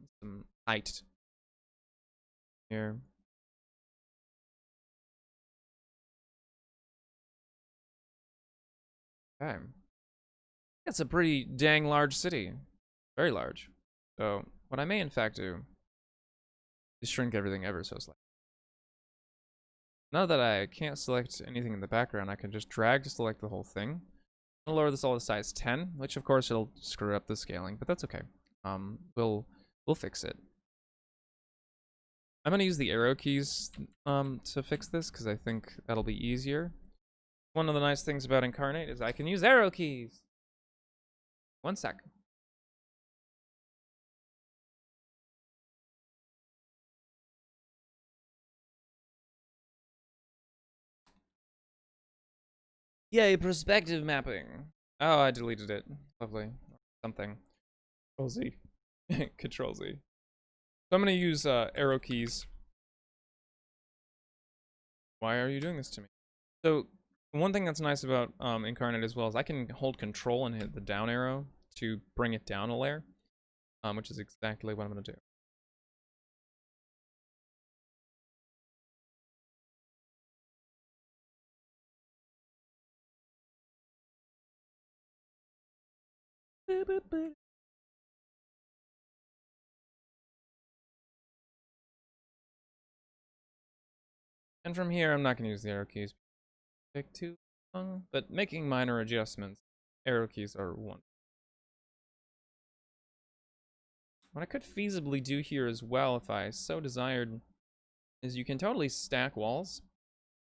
height here. Okay. It's a pretty dang large city. Very large. So what I may in fact do shrink everything ever so slightly. Now that I can't select anything in the background, I can just drag to select the whole thing. I'll lower this all to size 10, which of course it'll screw up the scaling, but that's okay. We'll fix it. I'm gonna use the arrow keys to fix this because I think that'll be easier. One of the nice things about Incarnate is I can use arrow keys. 1 sec. Yay, perspective mapping. Oh, I deleted it. Lovely. Something. Control Z. Control Z. So I'm gonna use arrow keys. Why are you doing this to me? So one thing that's nice about Incarnate as well is I can hold control and hit the down arrow to bring it down a layer, which is exactly what I'm gonna do. And from here, I'm not gonna use the arrow keys. Take too long, but making minor adjustments, arrow keys are one. What I could feasibly do here as well, if I so desired, is you can totally stack walls.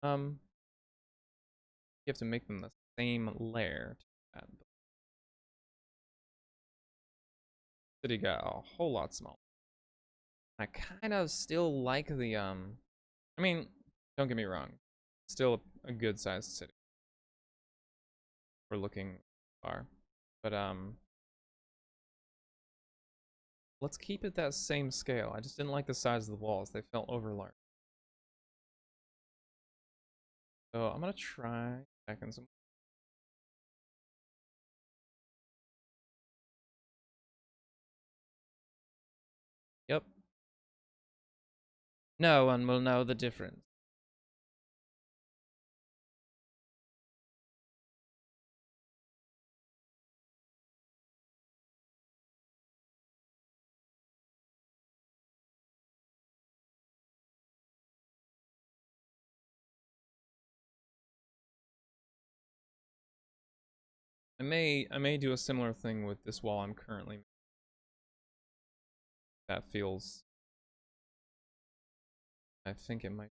You have to make them the same layer. City got a whole lot smaller. I kind of still like the I mean, don't get me wrong, still a good sized city. We're looking far, but let's keep it that same scale. I just didn't like the size of the walls; they felt over large. So I'm gonna try back in some. Yep. No one will know the difference. I may do a similar thing with this wall I'm currently. That feels. I think it might.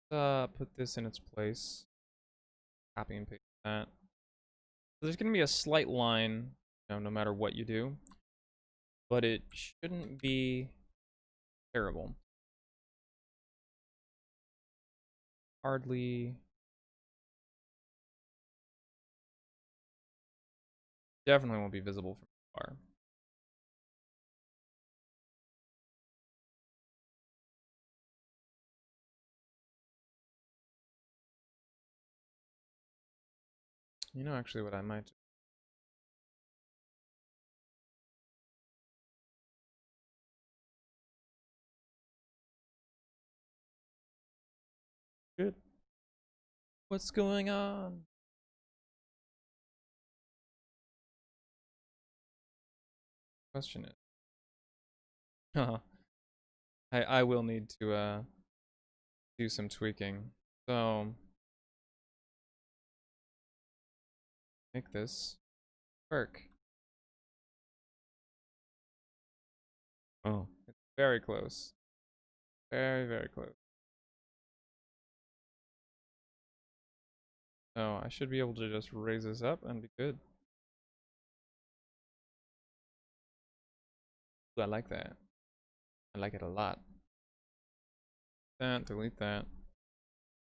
Put this in its place. Copy and paste that. So there's gonna be a slight line, no matter what you do, but it shouldn't be terrible. Hardly. Definitely won't be visible from far. You know, actually, what I might do. Good. What's going on? Question is. I will need to do some tweaking. So make this work. Oh, it's very close. Very, very close. So I should be able to just raise this up and be good. Ooh, I like that. I like it a lot. That, delete that.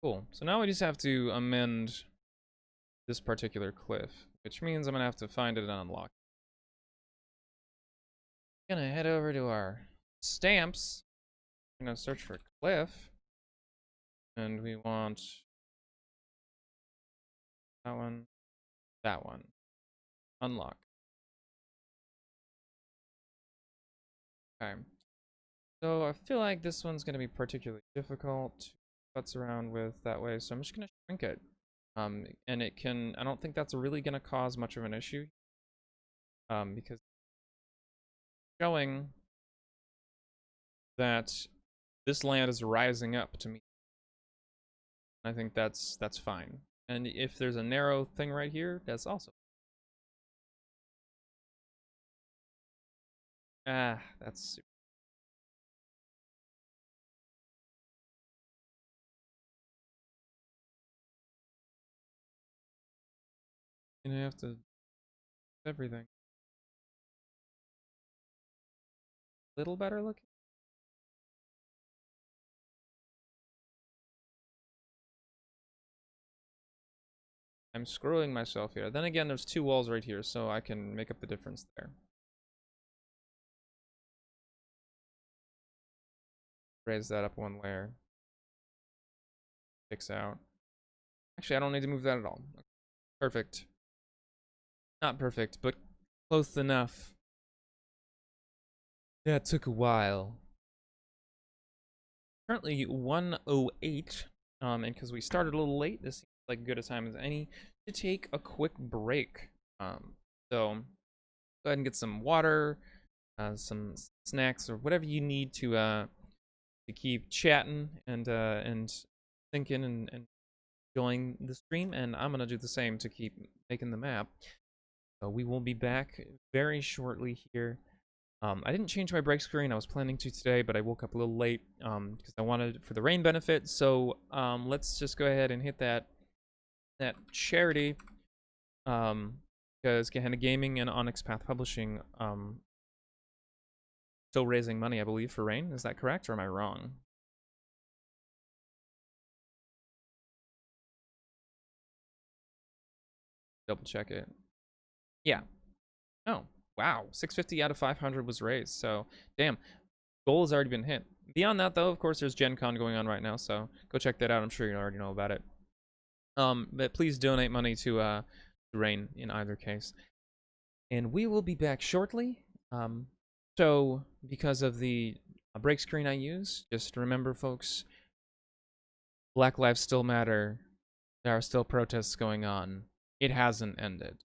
Cool. So now we just have to amend this particular cliff, which means I'm gonna have to find it and unlock it. Gonna head over to our stamps. I'm gonna search for cliff. And we want that one, that one. Unlock. Okay. So I feel like this one's gonna be particularly difficult to futz around with that way, so I'm just gonna shrink it. And it can, I don't think that's really gonna cause much of an issue. Because showing that this land is rising up to meet. I think that's fine. And if there's a narrow thing right here, that's also that's you have to everything little better looking. I'm screwing myself here. Then again, there's two walls right here, so I can make up the difference there. Raise that up one layer. Fix out. Actually, I don't need to move that at all. Perfect. Not perfect, but close enough. Yeah, it took a while. Currently 1:08, and because we started a little late, this seems like good a time as any to take a quick break. So go ahead and get some water, some snacks, or whatever you need to keep chatting and thinking and enjoying the stream. And I'm gonna do the same to keep making the map. So we will be back very shortly here. I didn't change my break screen. I was planning to today, but I woke up a little late because I wanted for the rain benefit. So let's just go ahead and hit that charity because Gehenna Gaming and Onyx Path Publishing still raising money, I believe, for rain. Is that correct, or am I wrong? Double check it. Yeah. Oh, wow. 650 out of 500 was raised. So, damn. Goal has already been hit. Beyond that, though, of course, there's Gen Con going on right now, so go check that out. I'm sure you already know about it. But please donate money to Rain in either case. And we will be back shortly. So because of the break screen I use, just remember, folks, Black lives still matter. There are still protests going on. It hasn't ended.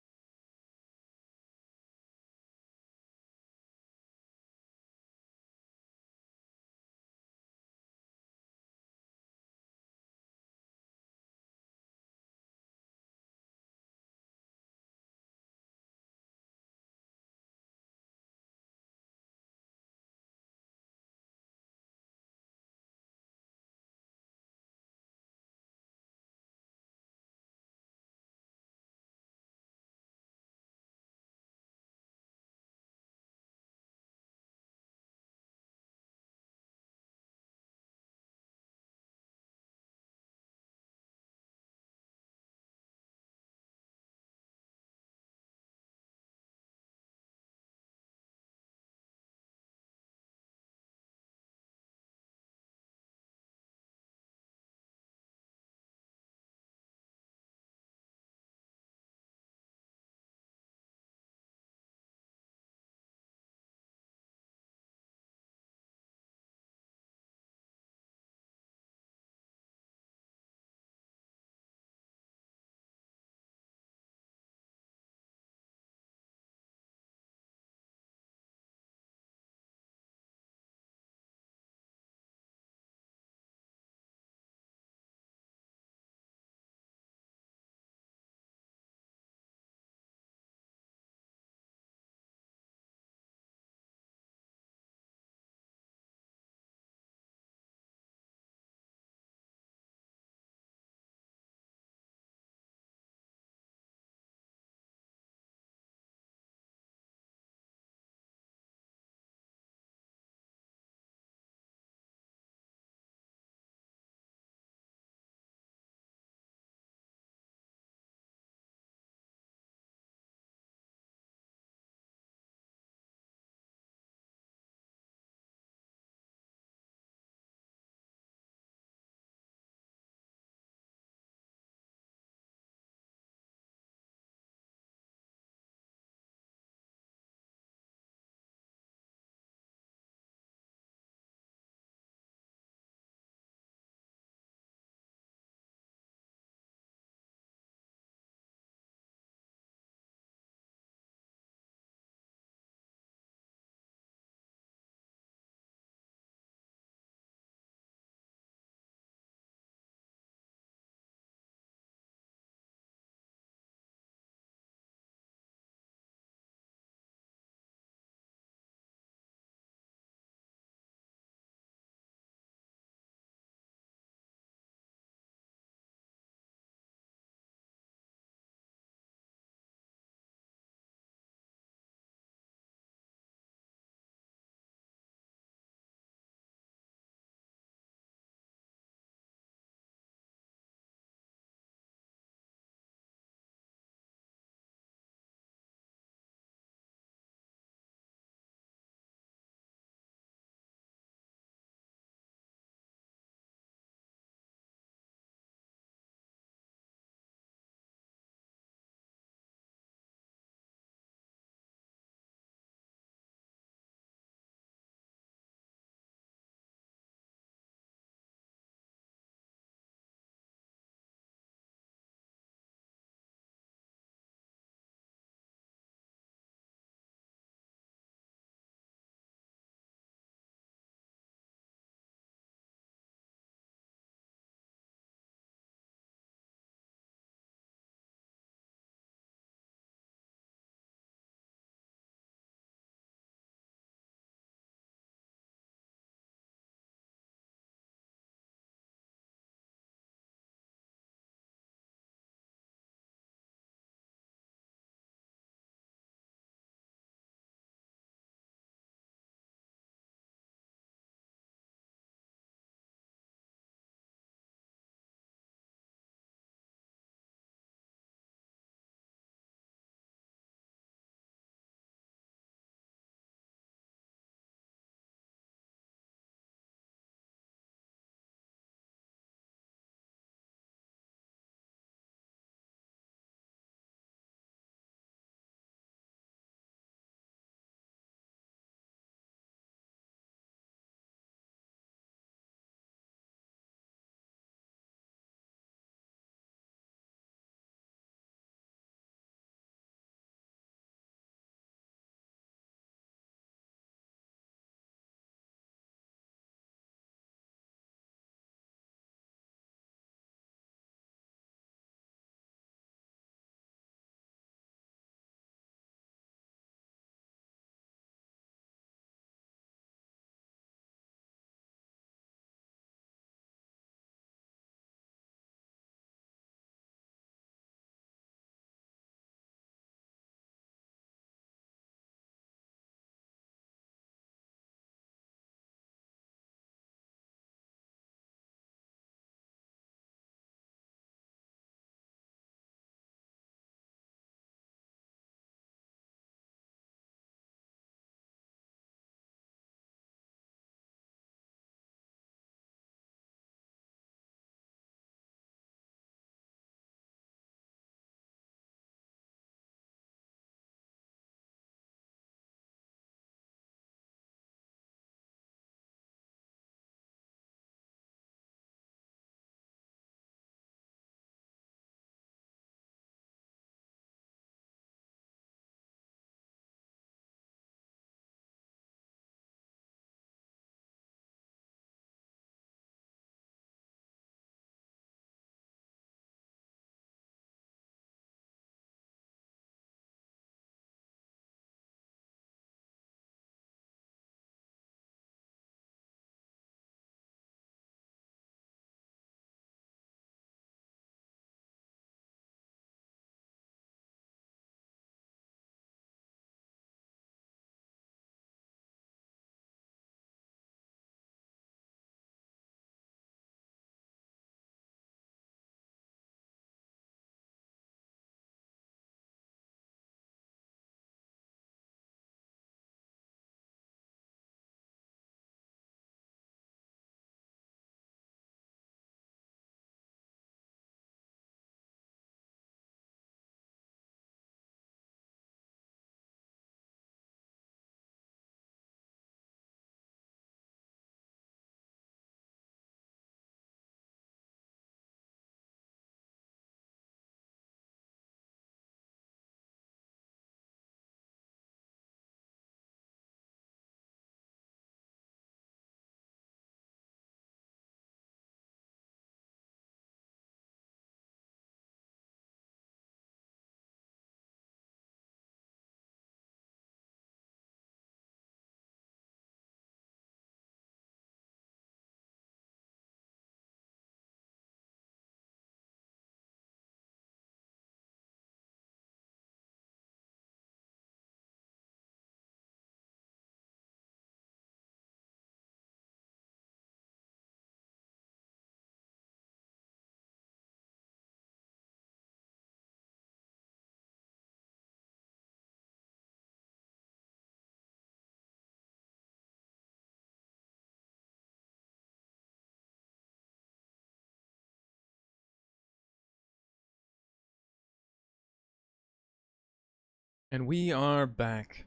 And we are back.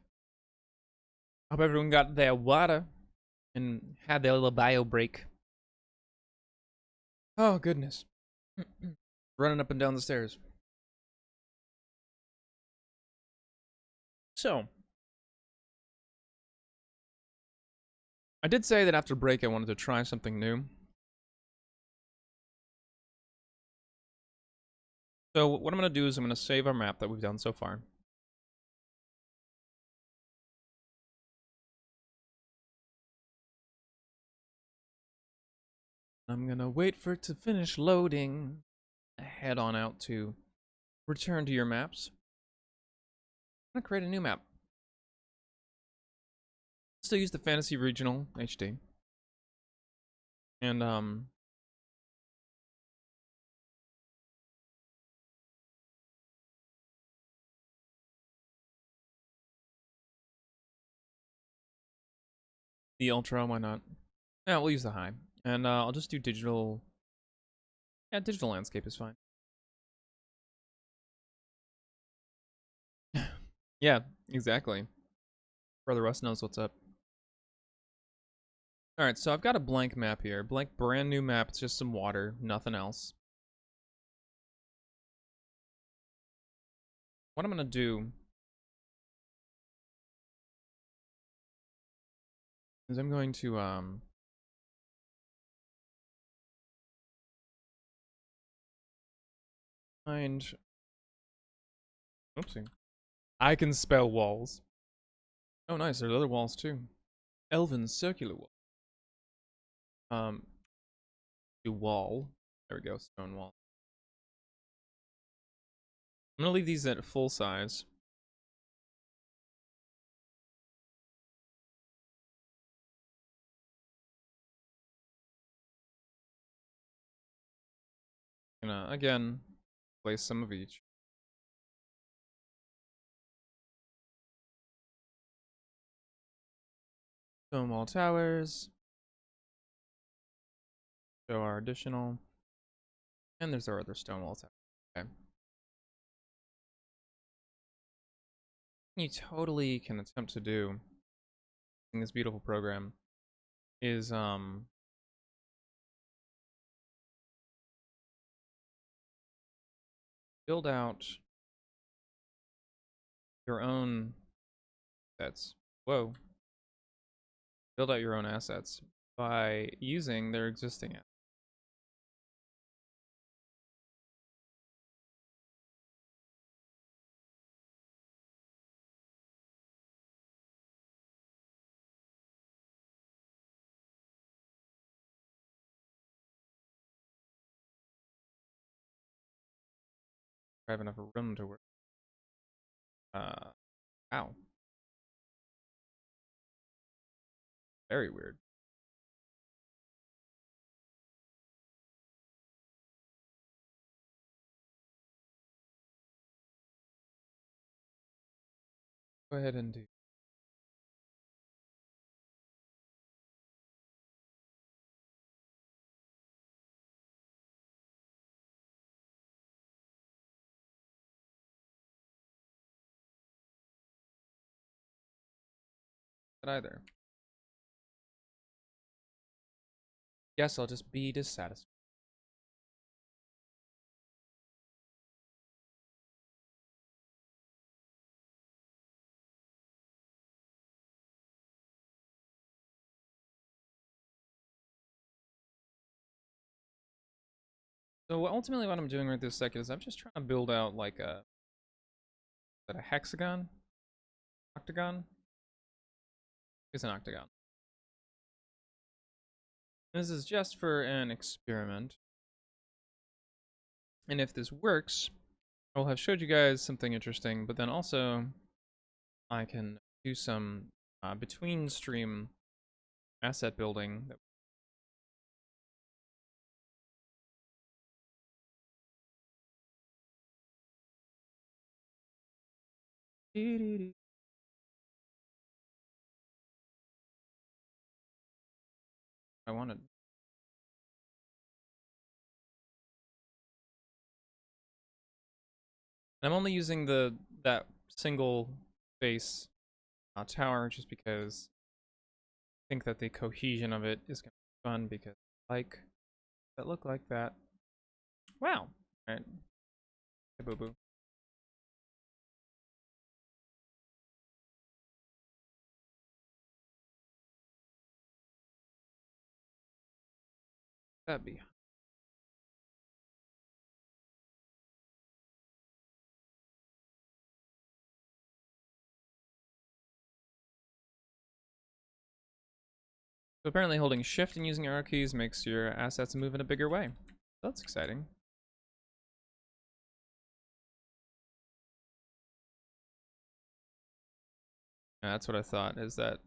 Hope everyone got their water and had their little bio break. Oh, goodness. Running up and down the stairs. So, I did say that after break I wanted to try something new. So, what I'm going to do is I'm going to save our map that we've done so far. I'm going to wait for it to finish loading. Head on out to return to your maps. I'm going to create a new map. Still use the Fantasy Regional HD. And, the Ultra, why not? Yeah, we'll use the high. And I'll just do digital. Yeah, digital landscape is fine. Yeah, exactly. Brother Russ knows what's up. Alright, so I've got a blank map here. Blank, brand new map. It's just some water, nothing else. What I'm going to do is I'm going to, find... Oopsie. I can spell walls. Oh, nice. There's other walls, too. Elven circular wall. Do wall. There we go, stone wall. I'm going to leave these at full size. Gonna, again, place some of each. Stone wall towers. Show our additional. And there's our other stone wall tower. Okay. You totally can attempt to do in this beautiful program is build out your own assets. Whoa. Build out your own assets by using their existing assets. I have enough room to work. Ow. Very weird. Go ahead and do. But either. Guess I'll just be dissatisfied. So ultimately what I'm doing right this second is I'm just trying to build out like a, is that a hexagon? Octagon? It's an octagon. This is just for an experiment. And if this works, I will have showed you guys something interesting, but then also I can do some between stream asset building. I wanted. I'm only using that single face tower, just because I think that the cohesion of it is going to be fun, because like that look like that. Wow. All right. Hey, boo boo. That'd be. So apparently holding shift and using arrow keys makes your assets move in a bigger way. That's exciting. Yeah, that's what I thought, is that.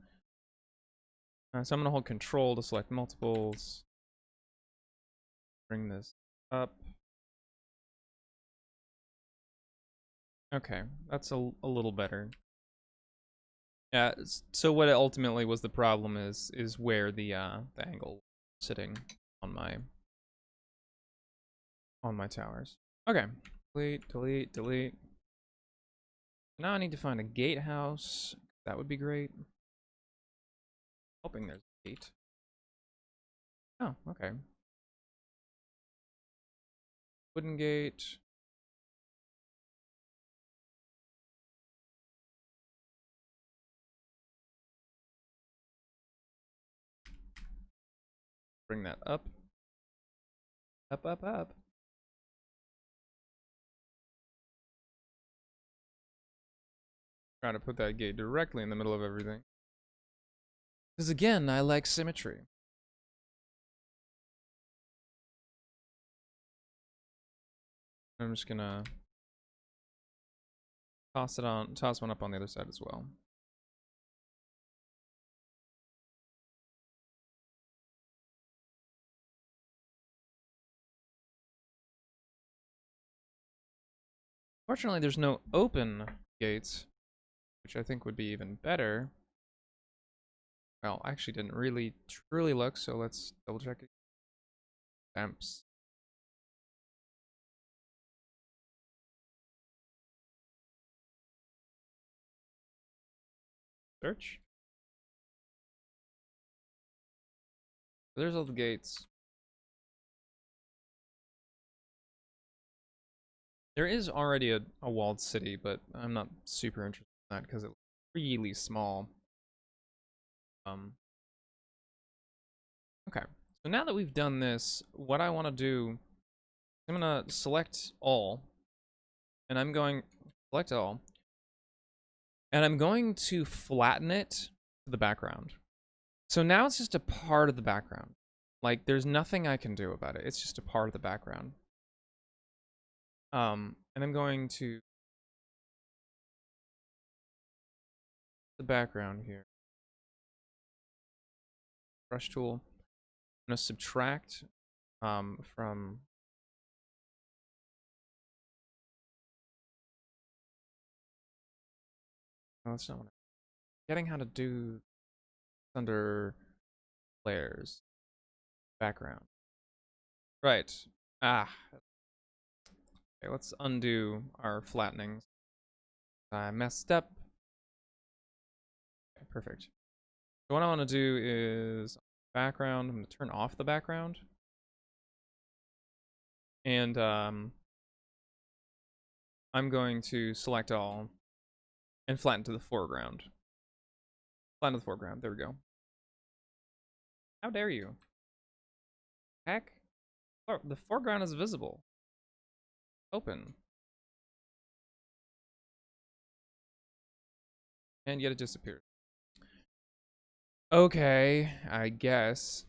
So I'm going to hold control to select multiples. Bring this up. Okay, that's a little better. Yeah, so what ultimately was the problem is where the angle sitting on my towers. Okay. Delete, delete, delete. Now I need to find a gatehouse. That would be great. Hoping there's a gate. Oh, okay. Wooden gate. Bring that up. Up, up, up. Trying to put that gate directly in the middle of everything. Because again, I like symmetry. I'm just gonna toss one up on the other side as well. Fortunately, there's no open gates, which I think would be even better. Well, I actually didn't really truly look, so let's double check it. Stamps. Search. There's all the gates. There is already a walled city, but I'm not super interested in that because it's really small. Okay. So now that we've done this, what I want to do, I'm gonna select all, and I'm going select all, and I'm going to flatten it to the background. So now it's just a part of the background. Like, there's nothing I can do about it. It's just a part of the background. And I'm going to the background here. Brush tool. I'm gonna subtract from no, that's not what I'm getting how to do under layers. Background. Right. Ah. Okay, let's undo our flattenings. I messed up. Okay, perfect. So what I want to do is background. I'm going to turn off the background. And I'm going to select all and flatten to the foreground. Flatten to the foreground. There we go. How dare you? Heck? Oh, the foreground is visible. Open. And yet it disappeared. Okay, I guess.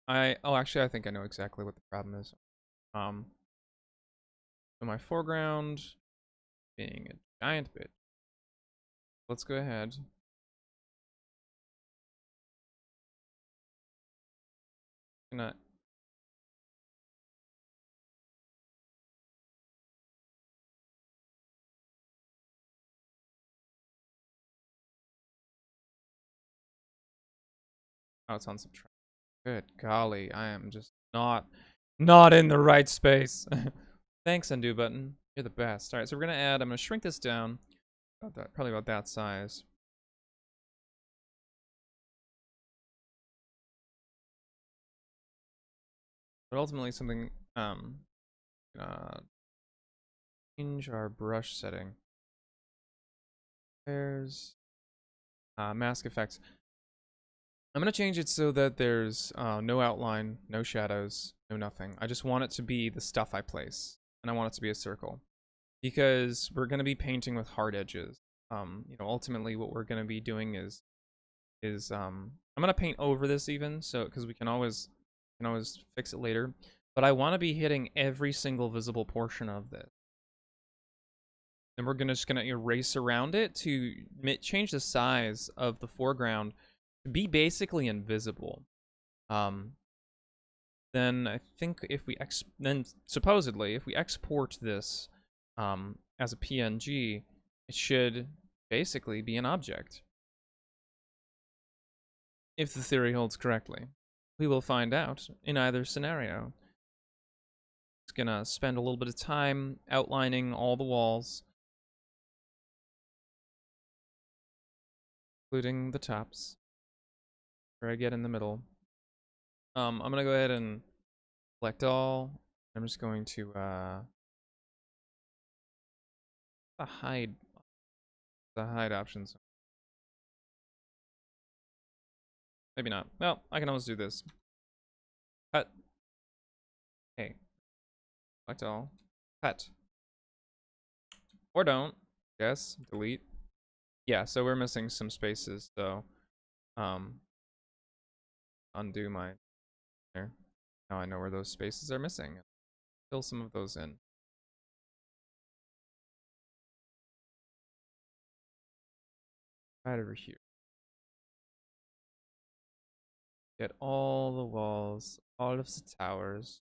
Oh, actually, I think I know exactly what the problem is. So my foreground being a giant bit. Let's go ahead. Gonna oh, it's on subtract. Good golly, I am just not in the right space. Thanks, undo button. You're the best. All right, so we're gonna add. I'm gonna shrink this down. About that, probably about that size. But ultimately something, change our brush setting. There's mask effects. I'm gonna change it so that there's no outline, no shadows, no nothing. I just want it to be the stuff I place, and I want it to be a circle because we're gonna be painting with hard edges. Ultimately, what we're gonna be doing is I'm gonna paint over this even, so because we can always fix it later. But I want to be hitting every single visible portion of this. And we're just gonna erase around it to change the size of the foreground to be basically invisible. Then I think if we supposedly if we export this as a PNG, it should basically be an object. If the theory holds correctly. We will find out in either scenario. It's gonna spend a little bit of time outlining all the walls, including the tops, where I get in the middle. I'm gonna go ahead and select all. I'm just going to hide the hide options. Maybe not. Well, I can always do this. Cut. Hey. Select all. Cut. Or don't. Yes. Delete. Yeah, so we're missing some spaces, so undo my there. Now I know where those spaces are missing. Fill some of those in. Right over here. Get all the walls, all of the towers.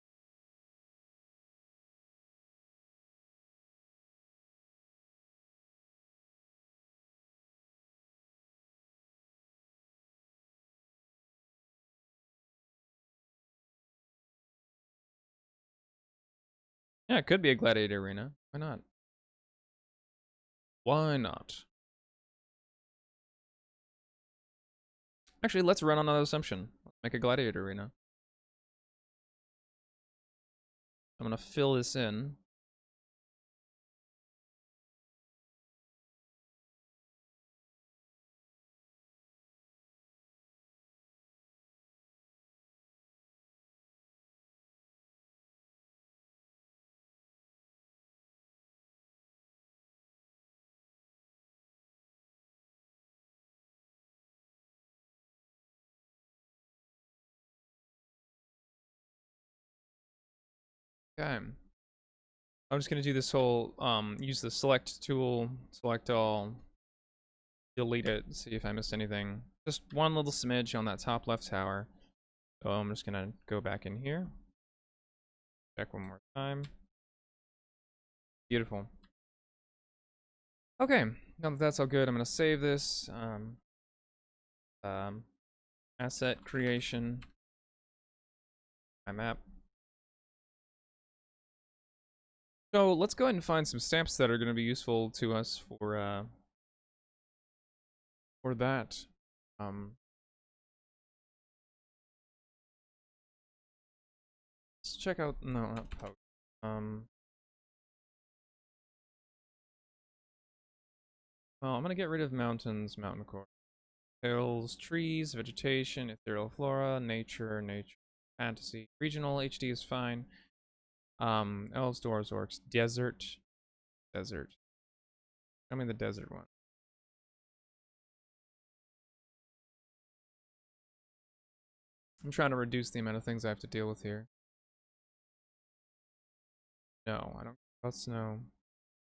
Yeah, it could be a gladiator arena. Why not? Why not? Actually, let's run on that assumption. Let's make a gladiator arena. I'm gonna fill this in. Okay. I'm just gonna do this whole use the select tool, select all, delete it, see if I missed anything. Just one little smidge on that top left tower. So I'm just gonna go back in here. Check one more time. Beautiful. Okay, now that that's all good, I'm gonna save this. Asset creation. My map. So let's go ahead and find some stamps that are gonna be useful to us for that. Let's check out, no, not post. Well, I'm gonna get rid of mountains, mountain core. Hills, trees, vegetation, ethereal flora, nature, fantasy. Regional HD is fine. Elves, dwarves, orcs, desert. Show me the desert one. I'm trying to reduce the amount of things I have to deal with here. No, I don't care about snow.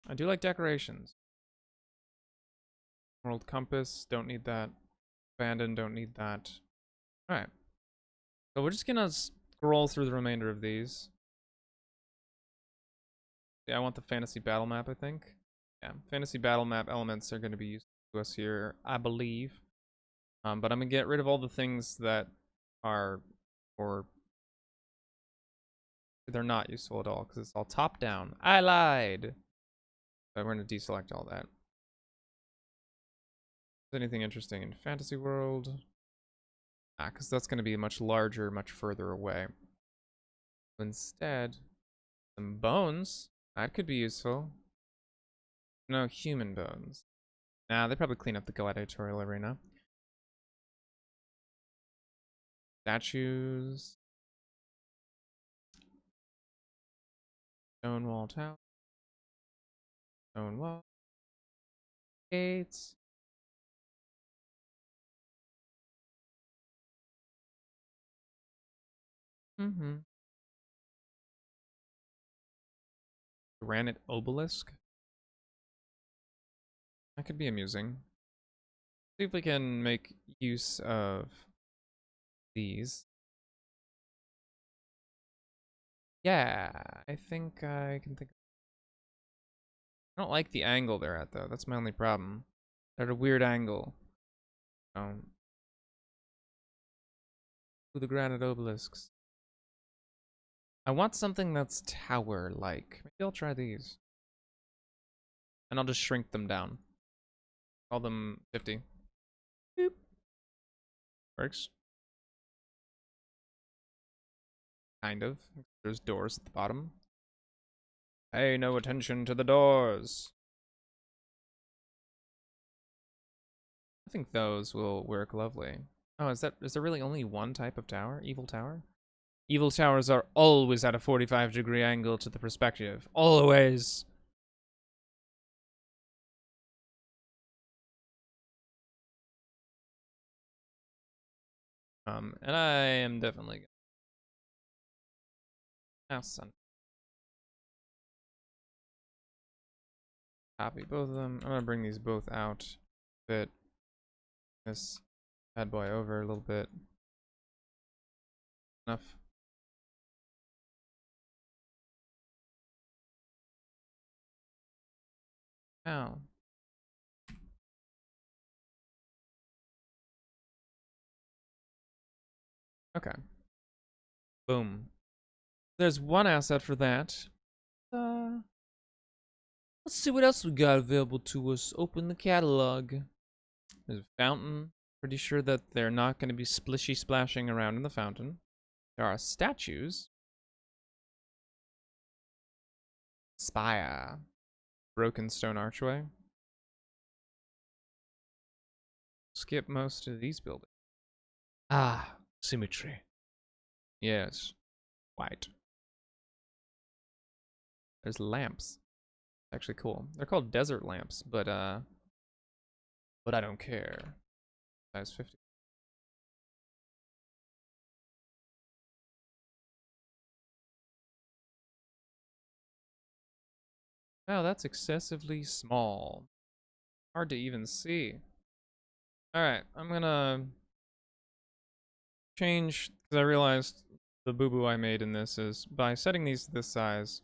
I do like decorations. World compass, don't need that. Abandon, don't need that. Alright. So we're just gonna scroll through the remainder of these. Yeah, I want the fantasy battle map, I think. Yeah, fantasy battle map elements are going to be used to us here, I believe. But I'm going to get rid of all the things that are, or they're not useful at all, because it's all top down. I lied! So we're going to deselect all that. Anything interesting in fantasy world? Ah, because that's going to be much larger, much further away. Instead, some bones. That could be useful. No, human bones. Nah, they probably clean up the gladiatorial arena. Statues. Stone wall tower. Stone wall. Gates. Mm-hmm. Granite Obelisk. That could be amusing. See if we can make use of these. Yeah, I think I can think. I don't like the angle they're at, though. That's my only problem. They're at a weird angle. To the Granite Obelisks. I want something that's tower-like. Maybe I'll try these. And I'll just shrink them down. Call them 50. Boop. Works. Kind of. There's doors at the bottom. Pay no attention to the doors. I think those will work lovely. Oh, is there really only one type of tower? Evil tower? Evil towers are always at a 45-degree angle to the perspective. Always. And I am definitely son. Copy both of them. I'm gonna bring these both out a bit. This bad boy over a little bit. Enough. Now. Okay. Boom. There's one asset for that. Let's see what else we got available to us. Open the catalog. There's a fountain. Pretty sure that they're not going to be splishy splashing around in the fountain. There are statues. Spire. Broken stone archway. Skip most of these buildings. Ah, symmetry. Yes. White. There's lamps. Actually cool. They're called desert lamps, but I don't care. Size 50. Wow, that's excessively small. Hard to even see. Alright, I'm gonna change, because I realized the boo-boo I made in this is by setting these to this size,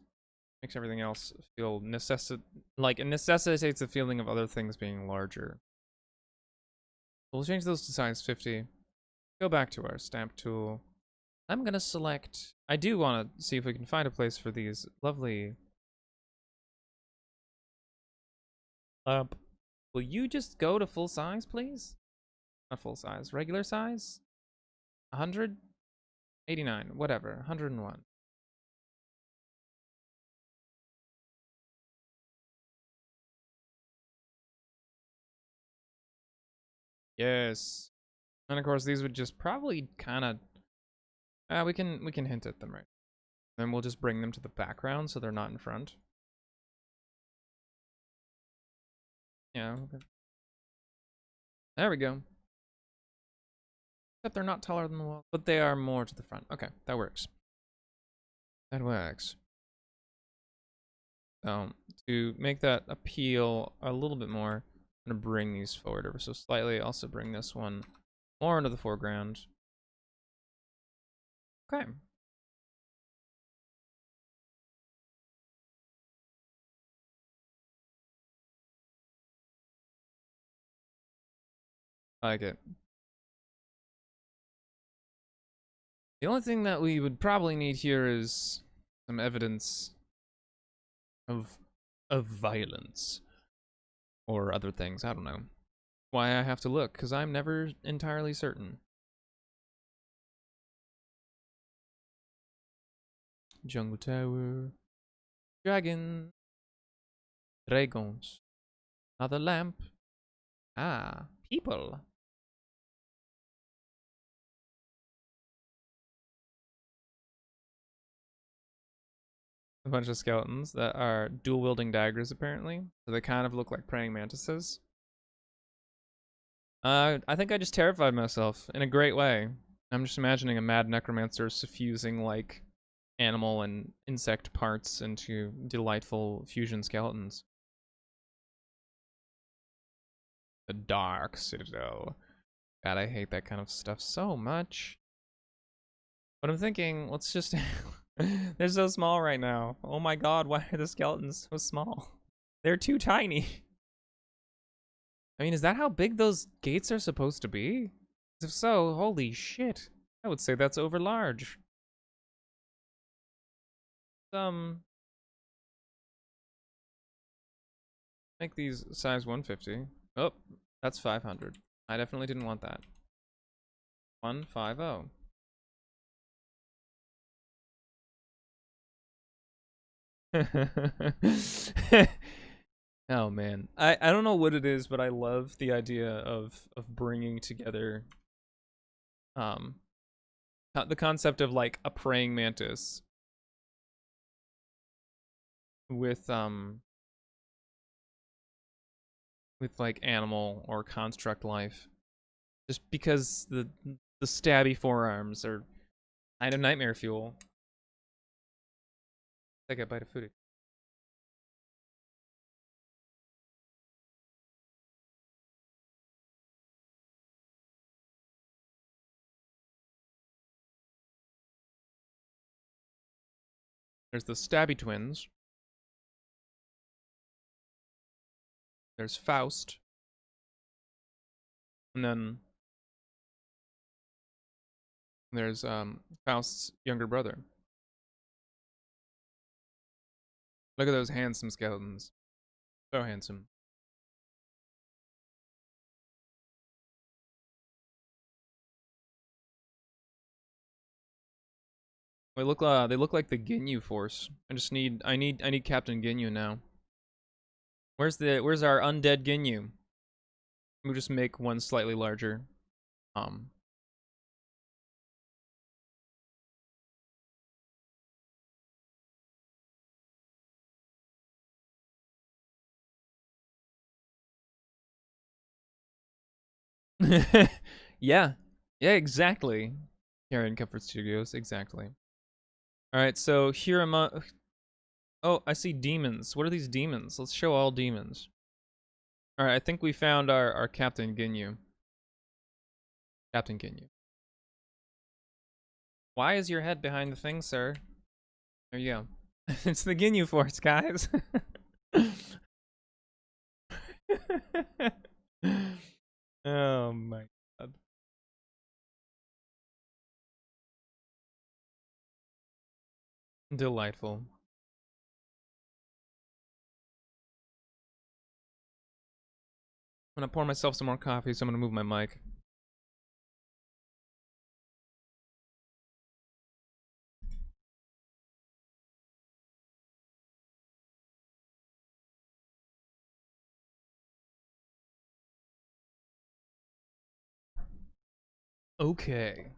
makes everything else feel it necessitates a feeling of other things being larger. We'll change those to size 50. Go back to our stamp tool. I'm gonna select, I do want to see if we can find a place for these lovely will you just go to full size, please? Not full size, regular size? 100? 89, whatever, 101. Yes. And of course these would just probably kind of we can hint at them, right? Then we'll just bring them to the background so they're not in front. Yeah. Okay. There we go. Except they're not taller than the wall, but they are more to the front. Okay, that works. That works. To make that appeal a little bit more, I'm gonna bring these forward ever so slightly. Also bring this one more into the foreground. Okay. I like it. The only thing that we would probably need here is some evidence of violence or other things. I don't know. Why I have to look, because I'm never entirely certain. Jungle Tower. Dragon. Dragons. Another lamp. Ah, people. A bunch of skeletons that are dual wielding daggers, apparently. So they kind of look like praying mantises. I think I just terrified myself in a great way. I'm just imagining a mad necromancer suffusing like animal and insect parts into delightful fusion skeletons. The Dark Citadel. God, I hate that kind of stuff so much. But I'm thinking, let's just... They're so small right now. Oh my god, why are the skeletons so small? They're too tiny. I mean, is that how big those gates are supposed to be? If so, holy shit. I would say that's over large. Make these size 150. Oh, that's 500. I definitely didn't want that. 150. Oh man, I don't know what it is, but I love the idea of bringing together the concept of like a praying mantis with like animal or construct life, just because the stabby forearms are kind of nightmare fuel. Take a bite of food. There's the Stabby twins. There's Faust. And then there's Faust's younger brother. Look at those handsome skeletons. So handsome. They look like the Ginyu force. I need Captain Ginyu now. Where's our undead Ginyu? We'll just make one slightly larger. Yeah. Yeah, exactly. Karen Comfort Studios, exactly. Alright, so here am I. Oh, I see demons. What are these demons? Let's show all demons. Alright, I think we found our Captain Ginyu. Captain Ginyu. Why is your head behind the thing, sir? There you go. It's the Ginyu Force, guys. Oh my god. Delightful. I'm gonna pour myself some more coffee, so I'm gonna move my mic. Okay.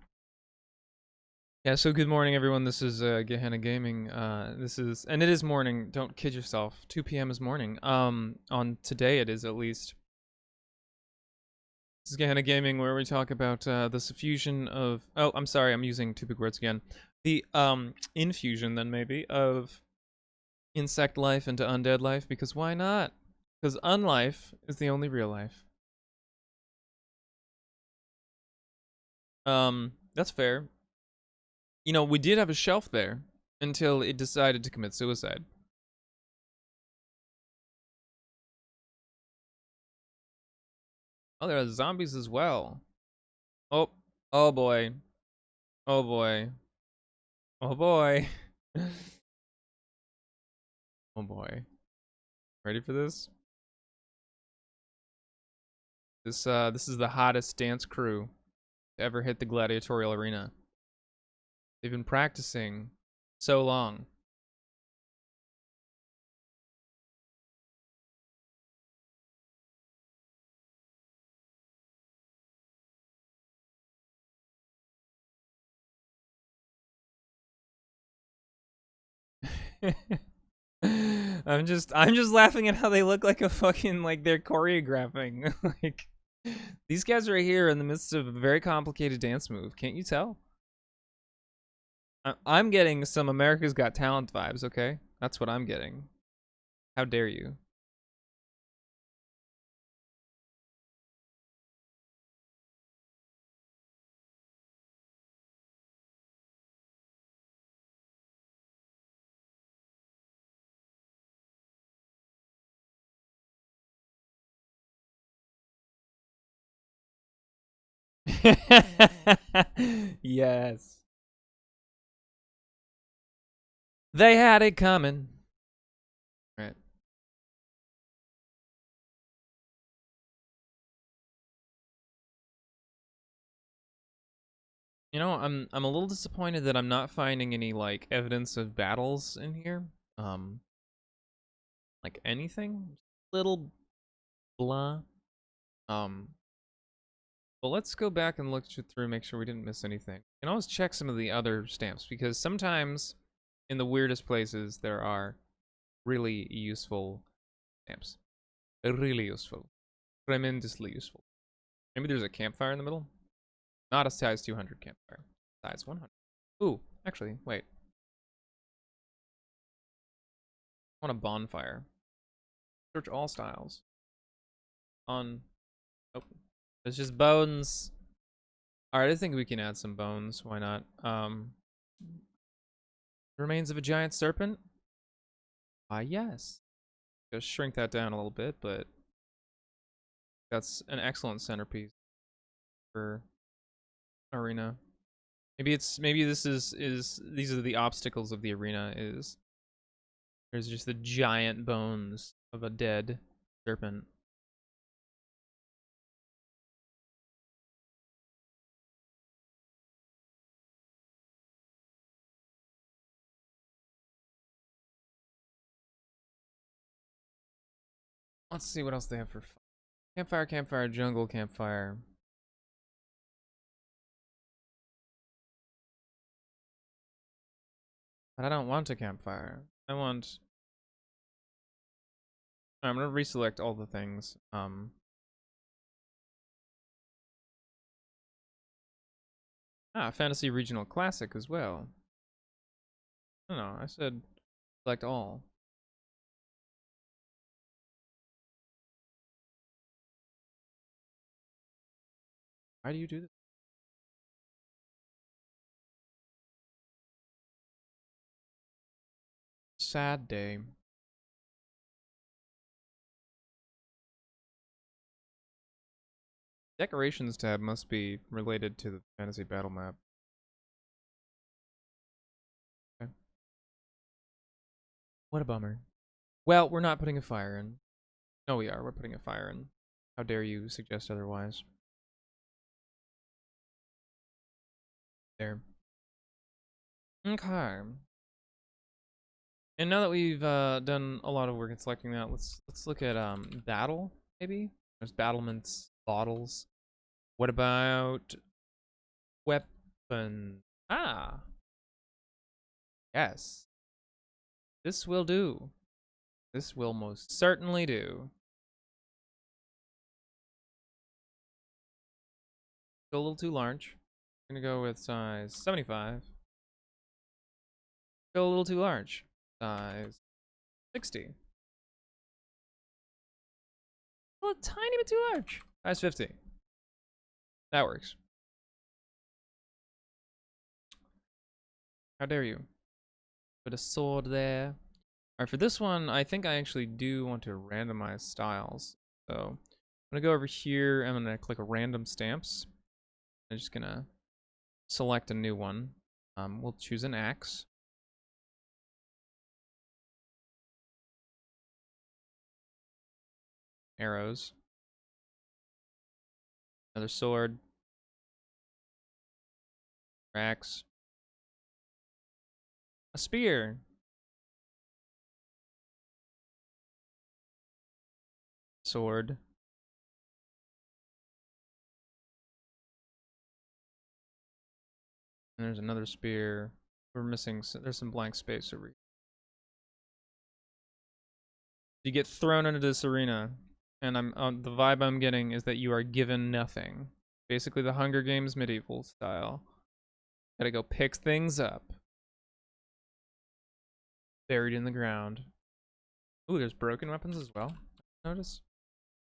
Yeah, so good morning, everyone. This is Gehenna Gaming. And it is morning. Don't kid yourself. 2 p.m. is morning. On today it is at least. This is Gehenna Gaming, where we talk about the suffusion of. Oh, I'm sorry, I'm using two big words again. The infusion, then maybe, of insect life into undead life, because why not? Because unlife is the only real life. That's fair. You know, we did have a shelf there until it decided to commit suicide. Oh, there are zombies as well. Oh, oh boy. Oh boy. Oh boy. Oh boy. Ready for this? This is the hottest dance crew to ever hit the gladiatorial arena. They've been practicing so long. I'm just laughing at how they look like a fucking like they're choreographing. Like these guys right here in the midst of a very complicated dance move. Can't you tell? I'm getting some America's Got Talent vibes, okay? That's what I'm getting. How dare you? Yes. They had it coming. Right. You know, I'm a little disappointed that I'm not finding any like evidence of battles in here. Like anything? Little blah. Um, but let's go back and look through, make sure we didn't miss anything. You can always check some of the other stamps because sometimes in the weirdest places there are really useful stamps. Really useful. Tremendously useful. Maybe there's a campfire in the middle. Not a size 200 campfire. Size 100. Ooh, actually, wait. I want a bonfire. Search all styles. On. Nope. It's just bones. Alright, I think we can add some bones. Why not? Remains of a giant serpent? Why, yes. Just shrink that down a little bit, but that's an excellent centerpiece for arena. Maybe this is these are the obstacles of the arena is there's just the giant bones of a dead serpent. Let's see what else they have for fun. Campfire, campfire, jungle, campfire. But I don't want a campfire. I want. I'm gonna reselect all the things. Fantasy regional classic as well. No, I said select all. Why do you do this? Sad day. Decorations tab must be related to the fantasy battle map. Okay. What a bummer. Well, we're not putting a fire in. No, we are. We're putting a fire in. How dare you suggest otherwise? There. Okay. And now that we've done a lot of work in selecting that, let's look at battle maybe. There's battlements, bottles. What about weapon? Ah, yes. This will do. This will most certainly do. Still a little too large. I'm gonna go with size 75. Still a little too large. Size 60. Still a tiny bit too large. Size 50. That works. How dare you? Put a sword there. Alright, for this one, I think I actually do want to randomize styles. So I'm gonna go over here. I'm gonna click random stamps. I'm just gonna select a new one. We'll choose an axe. Arrows. Another sword. Axe. A spear. Sword. And there's another spear. We're missing. There's some blank space over here. You get thrown into this arena, and the vibe I'm getting is that you are given nothing. Basically, the Hunger Games medieval style. Gotta go pick things up. Buried in the ground. Ooh, there's broken weapons as well. Notice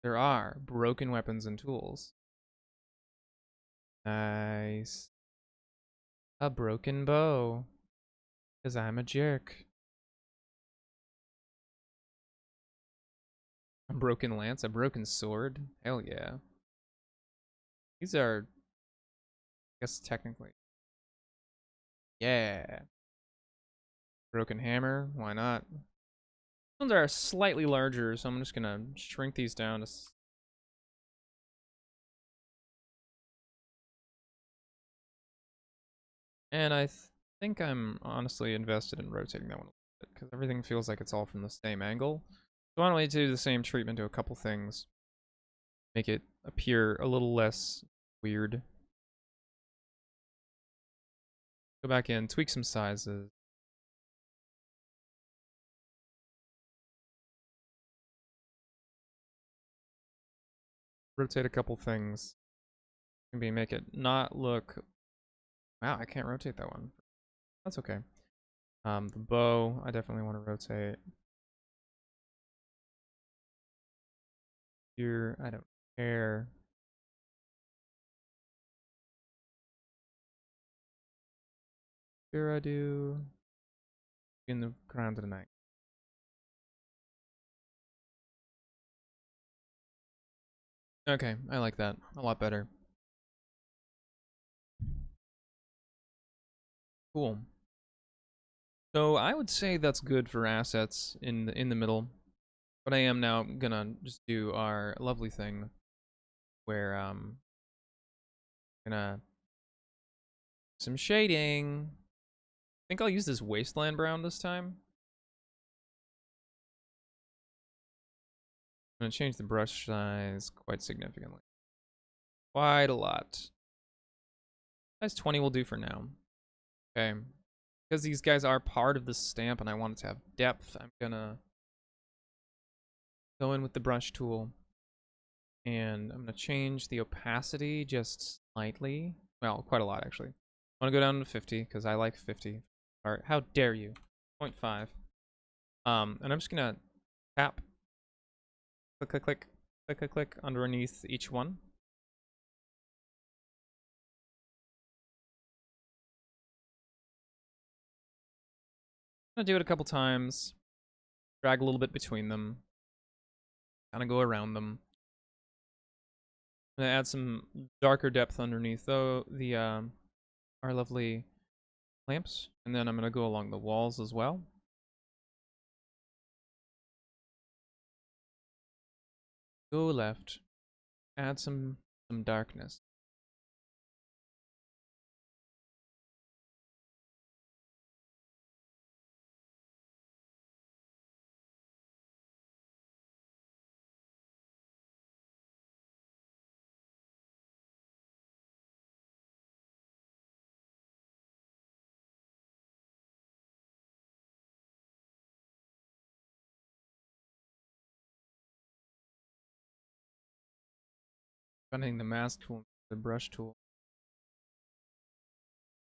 there are broken weapons and tools. Nice. A broken bow. Because I'm a jerk. A broken lance, a broken sword. Hell yeah. These are, I guess, technically. Yeah. Broken hammer. Why not? These ones are slightly larger, so I'm just gonna shrink these down to. And I think I'm honestly invested in rotating that one a little bit because everything feels like it's all from the same angle. So why don't we do the same treatment to a couple things? Make it appear a little less weird. Go back in, tweak some sizes. Rotate a couple things. Maybe make it not look. Wow, I can't rotate that one. That's okay. The bow, I definitely want to rotate. Here, I don't care. Here I do. In the ground tonight. Okay, I like that a lot better. Cool. So I would say that's good for assets in the middle. But I am now gonna just do our lovely thing where gonna some shading. I think I'll use this wasteland brown this time. I'm gonna change the brush size quite significantly. Quite a lot. Size 20 will do for now. Okay. Because these guys are part of the stamp and I want it to have depth, I'm gonna go in with the brush tool. And I'm gonna change the opacity just slightly. Well, quite a lot actually. I wanna go down to 50 because I like 50. Alright, how dare you? 0.5. And I'm just gonna tap, click, click, click, click, click, click underneath each one. I'm gonna do it a couple times, drag a little bit between them, kind of go around them. I'm gonna add some darker depth underneath though our lovely lamps, and then I'm gonna go along the walls as well. Go left, add some darkness. Running the mask tool, the brush tool.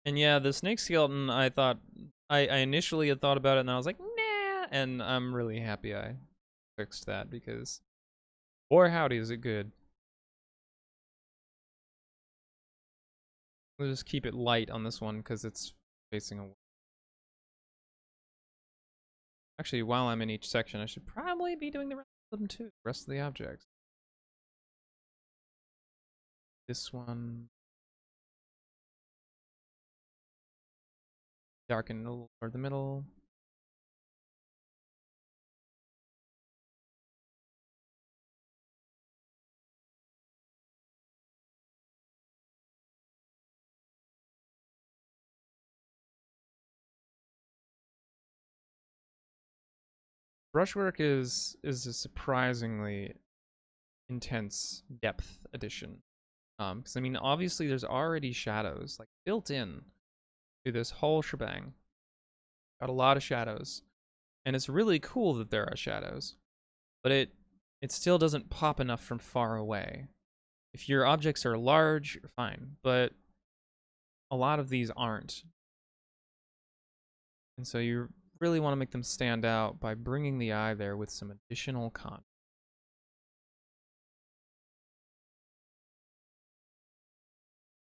And yeah, the snake skeleton, I thought, I initially had thought about it and I was like, nah, and I'm really happy I fixed that because, boy howdy is it good. We'll just keep it light on this one because it's facing away. Actually, while I'm in each section, I should probably be doing the rest of them too, the rest of the objects. This one. Darken a little toward the middle. Brushwork is a surprisingly intense depth addition. Because I mean, obviously, there's already shadows like built in to this whole shebang. Got a lot of shadows, and it's really cool that there are shadows, but it still doesn't pop enough from far away. If your objects are large, fine, but a lot of these aren't. And so you really want to make them stand out by bringing the eye there with some additional content.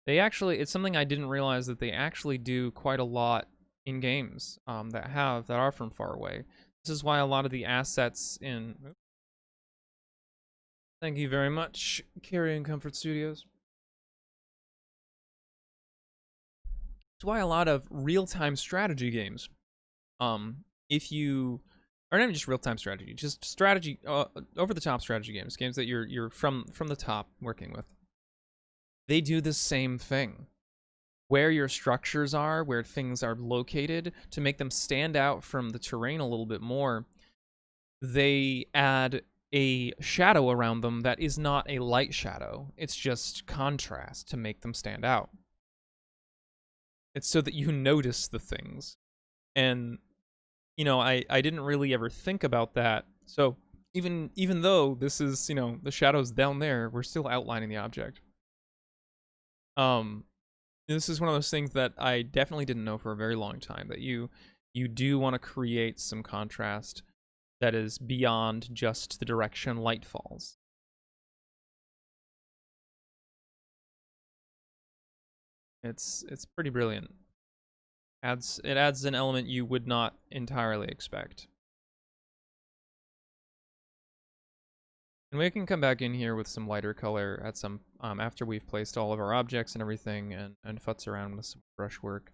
They actually, it's something I didn't realize that they actually do quite a lot in games that are from far away. This is why a lot of the assets in. Thank you very much, Carrion Comfort Studios. It's why a lot of real-time strategy games, if you, or not even just real-time strategy, just strategy, over-the-top strategy games that you're from the top working with, they do the same thing. Where your structures are, where things are located, to make them stand out from the terrain a little bit more, they add a shadow around them that is not a light shadow. It's just contrast to make them stand out. It's so that you notice the things. And, you know, I didn't really ever think about that. So even though this is, you know, the shadows down there, we're still outlining the object. This is one of those things that I definitely didn't know for a very long time, that you do want to create some contrast that is beyond just the direction light falls. It's pretty brilliant. It adds an element you would not entirely expect. And we can come back in here with some lighter color at some after we've placed all of our objects and everything, and futz around with some brushwork.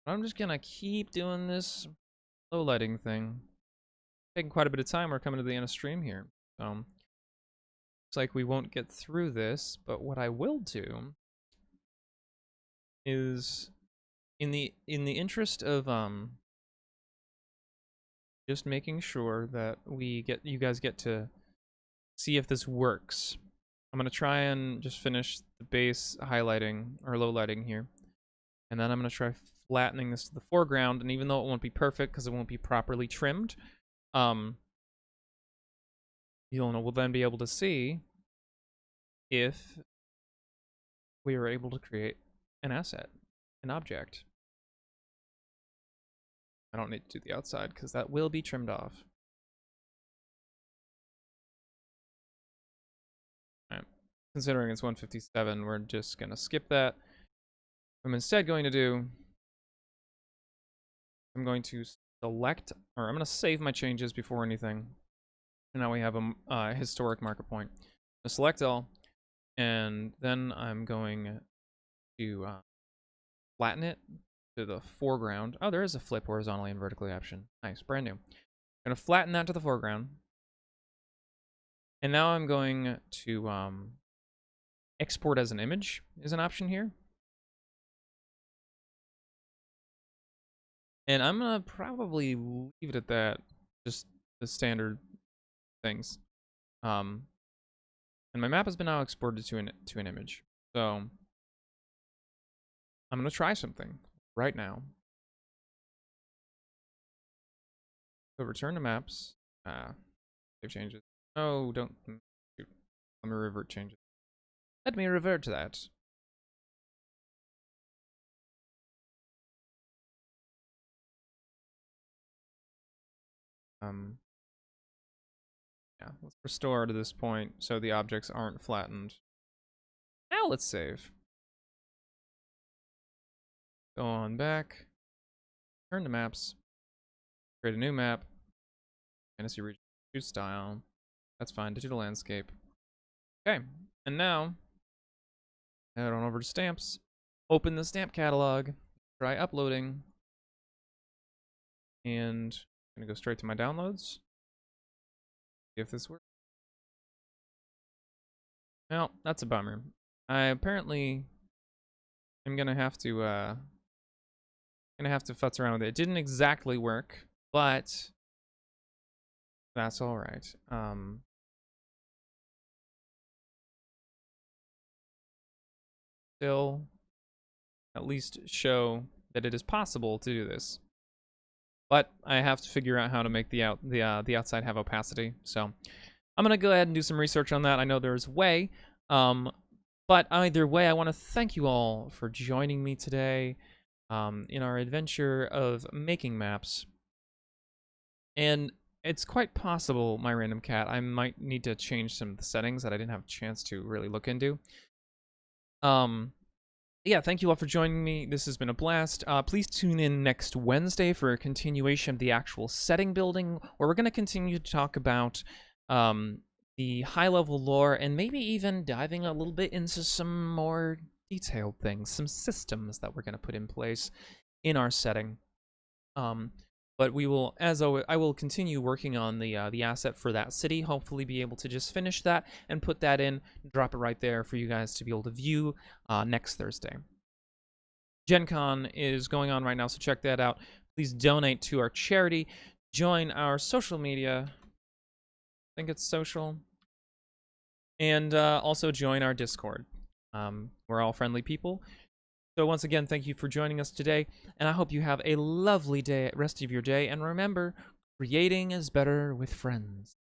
I'm just gonna keep doing this low lighting thing. Taking quite a bit of time. We're coming to the end of stream here, so looks like we won't get through this. But what I will do is, in the interest of just making sure that you guys get to see if this works, I'm gonna try and just finish the base highlighting or low lighting here, and then I'm gonna try flattening this to the foreground. And even though it won't be perfect because it won't be properly trimmed, we'll then be able to see if we were able to create an asset, an object. I don't need to do the outside because that will be trimmed off. All right. Considering it's 157, we're just going to skip that. What I'm instead going to do, I'm going to select, or I'm going to save my changes before anything. And now we have a historic marker point. I'm going to select all, and then I'm going to flatten it to the foreground. Oh, there is a flip horizontally and vertically option. Nice, brand new. I'm going to flatten that to the foreground. And now I'm going to export as an image is an option here. And I'm going to probably leave it at that, just the standard things. And my map has been now exported to an image. So I'm going to try something right now. So return to maps. Save changes. Oh, don't. Shoot. Let me revert changes. Let me revert to that. Yeah, let's restore to this point so the objects aren't flattened. Now let's save. Go on back. Turn to maps. Create a new map. Fantasy region. Choose style. That's fine. Digital landscape. Okay, and now head on over to stamps. Open the stamp catalog. Try uploading. And gonna go straight to my downloads. See if this works. Well, that's a bummer. I apparently am gonna have to futz around with it. It didn't exactly work, but that's all right. Still, at least show that it is possible to do this. But I have to figure out how to make the outside have opacity. So I'm gonna go ahead and do some research on that. I know there's a way. But either way, I want to thank you all for joining me today in our adventure of making maps. And it's quite possible, my random cat, I might need to change some of the settings that I didn't have a chance to really look into. Yeah, thank you all for joining me. This has been a blast. Please tune in next Wednesday for a continuation of the actual setting building, where we're going to continue to talk about the high-level lore, and maybe even diving a little bit into some more detailed things, some systems that we're going to put in place in our setting. But we will, as always, I will continue working on the asset for that city. Hopefully, be able to just finish that and put that in, drop it right there for you guys to be able to view next Thursday. Gen Con is going on right now, so check that out. Please donate to our charity. Join our social media. I think it's social. And also join our Discord. We're all friendly people. So once again, thank you for joining us today, and I hope you have a lovely day, rest of your day. And remember, creating is better with friends.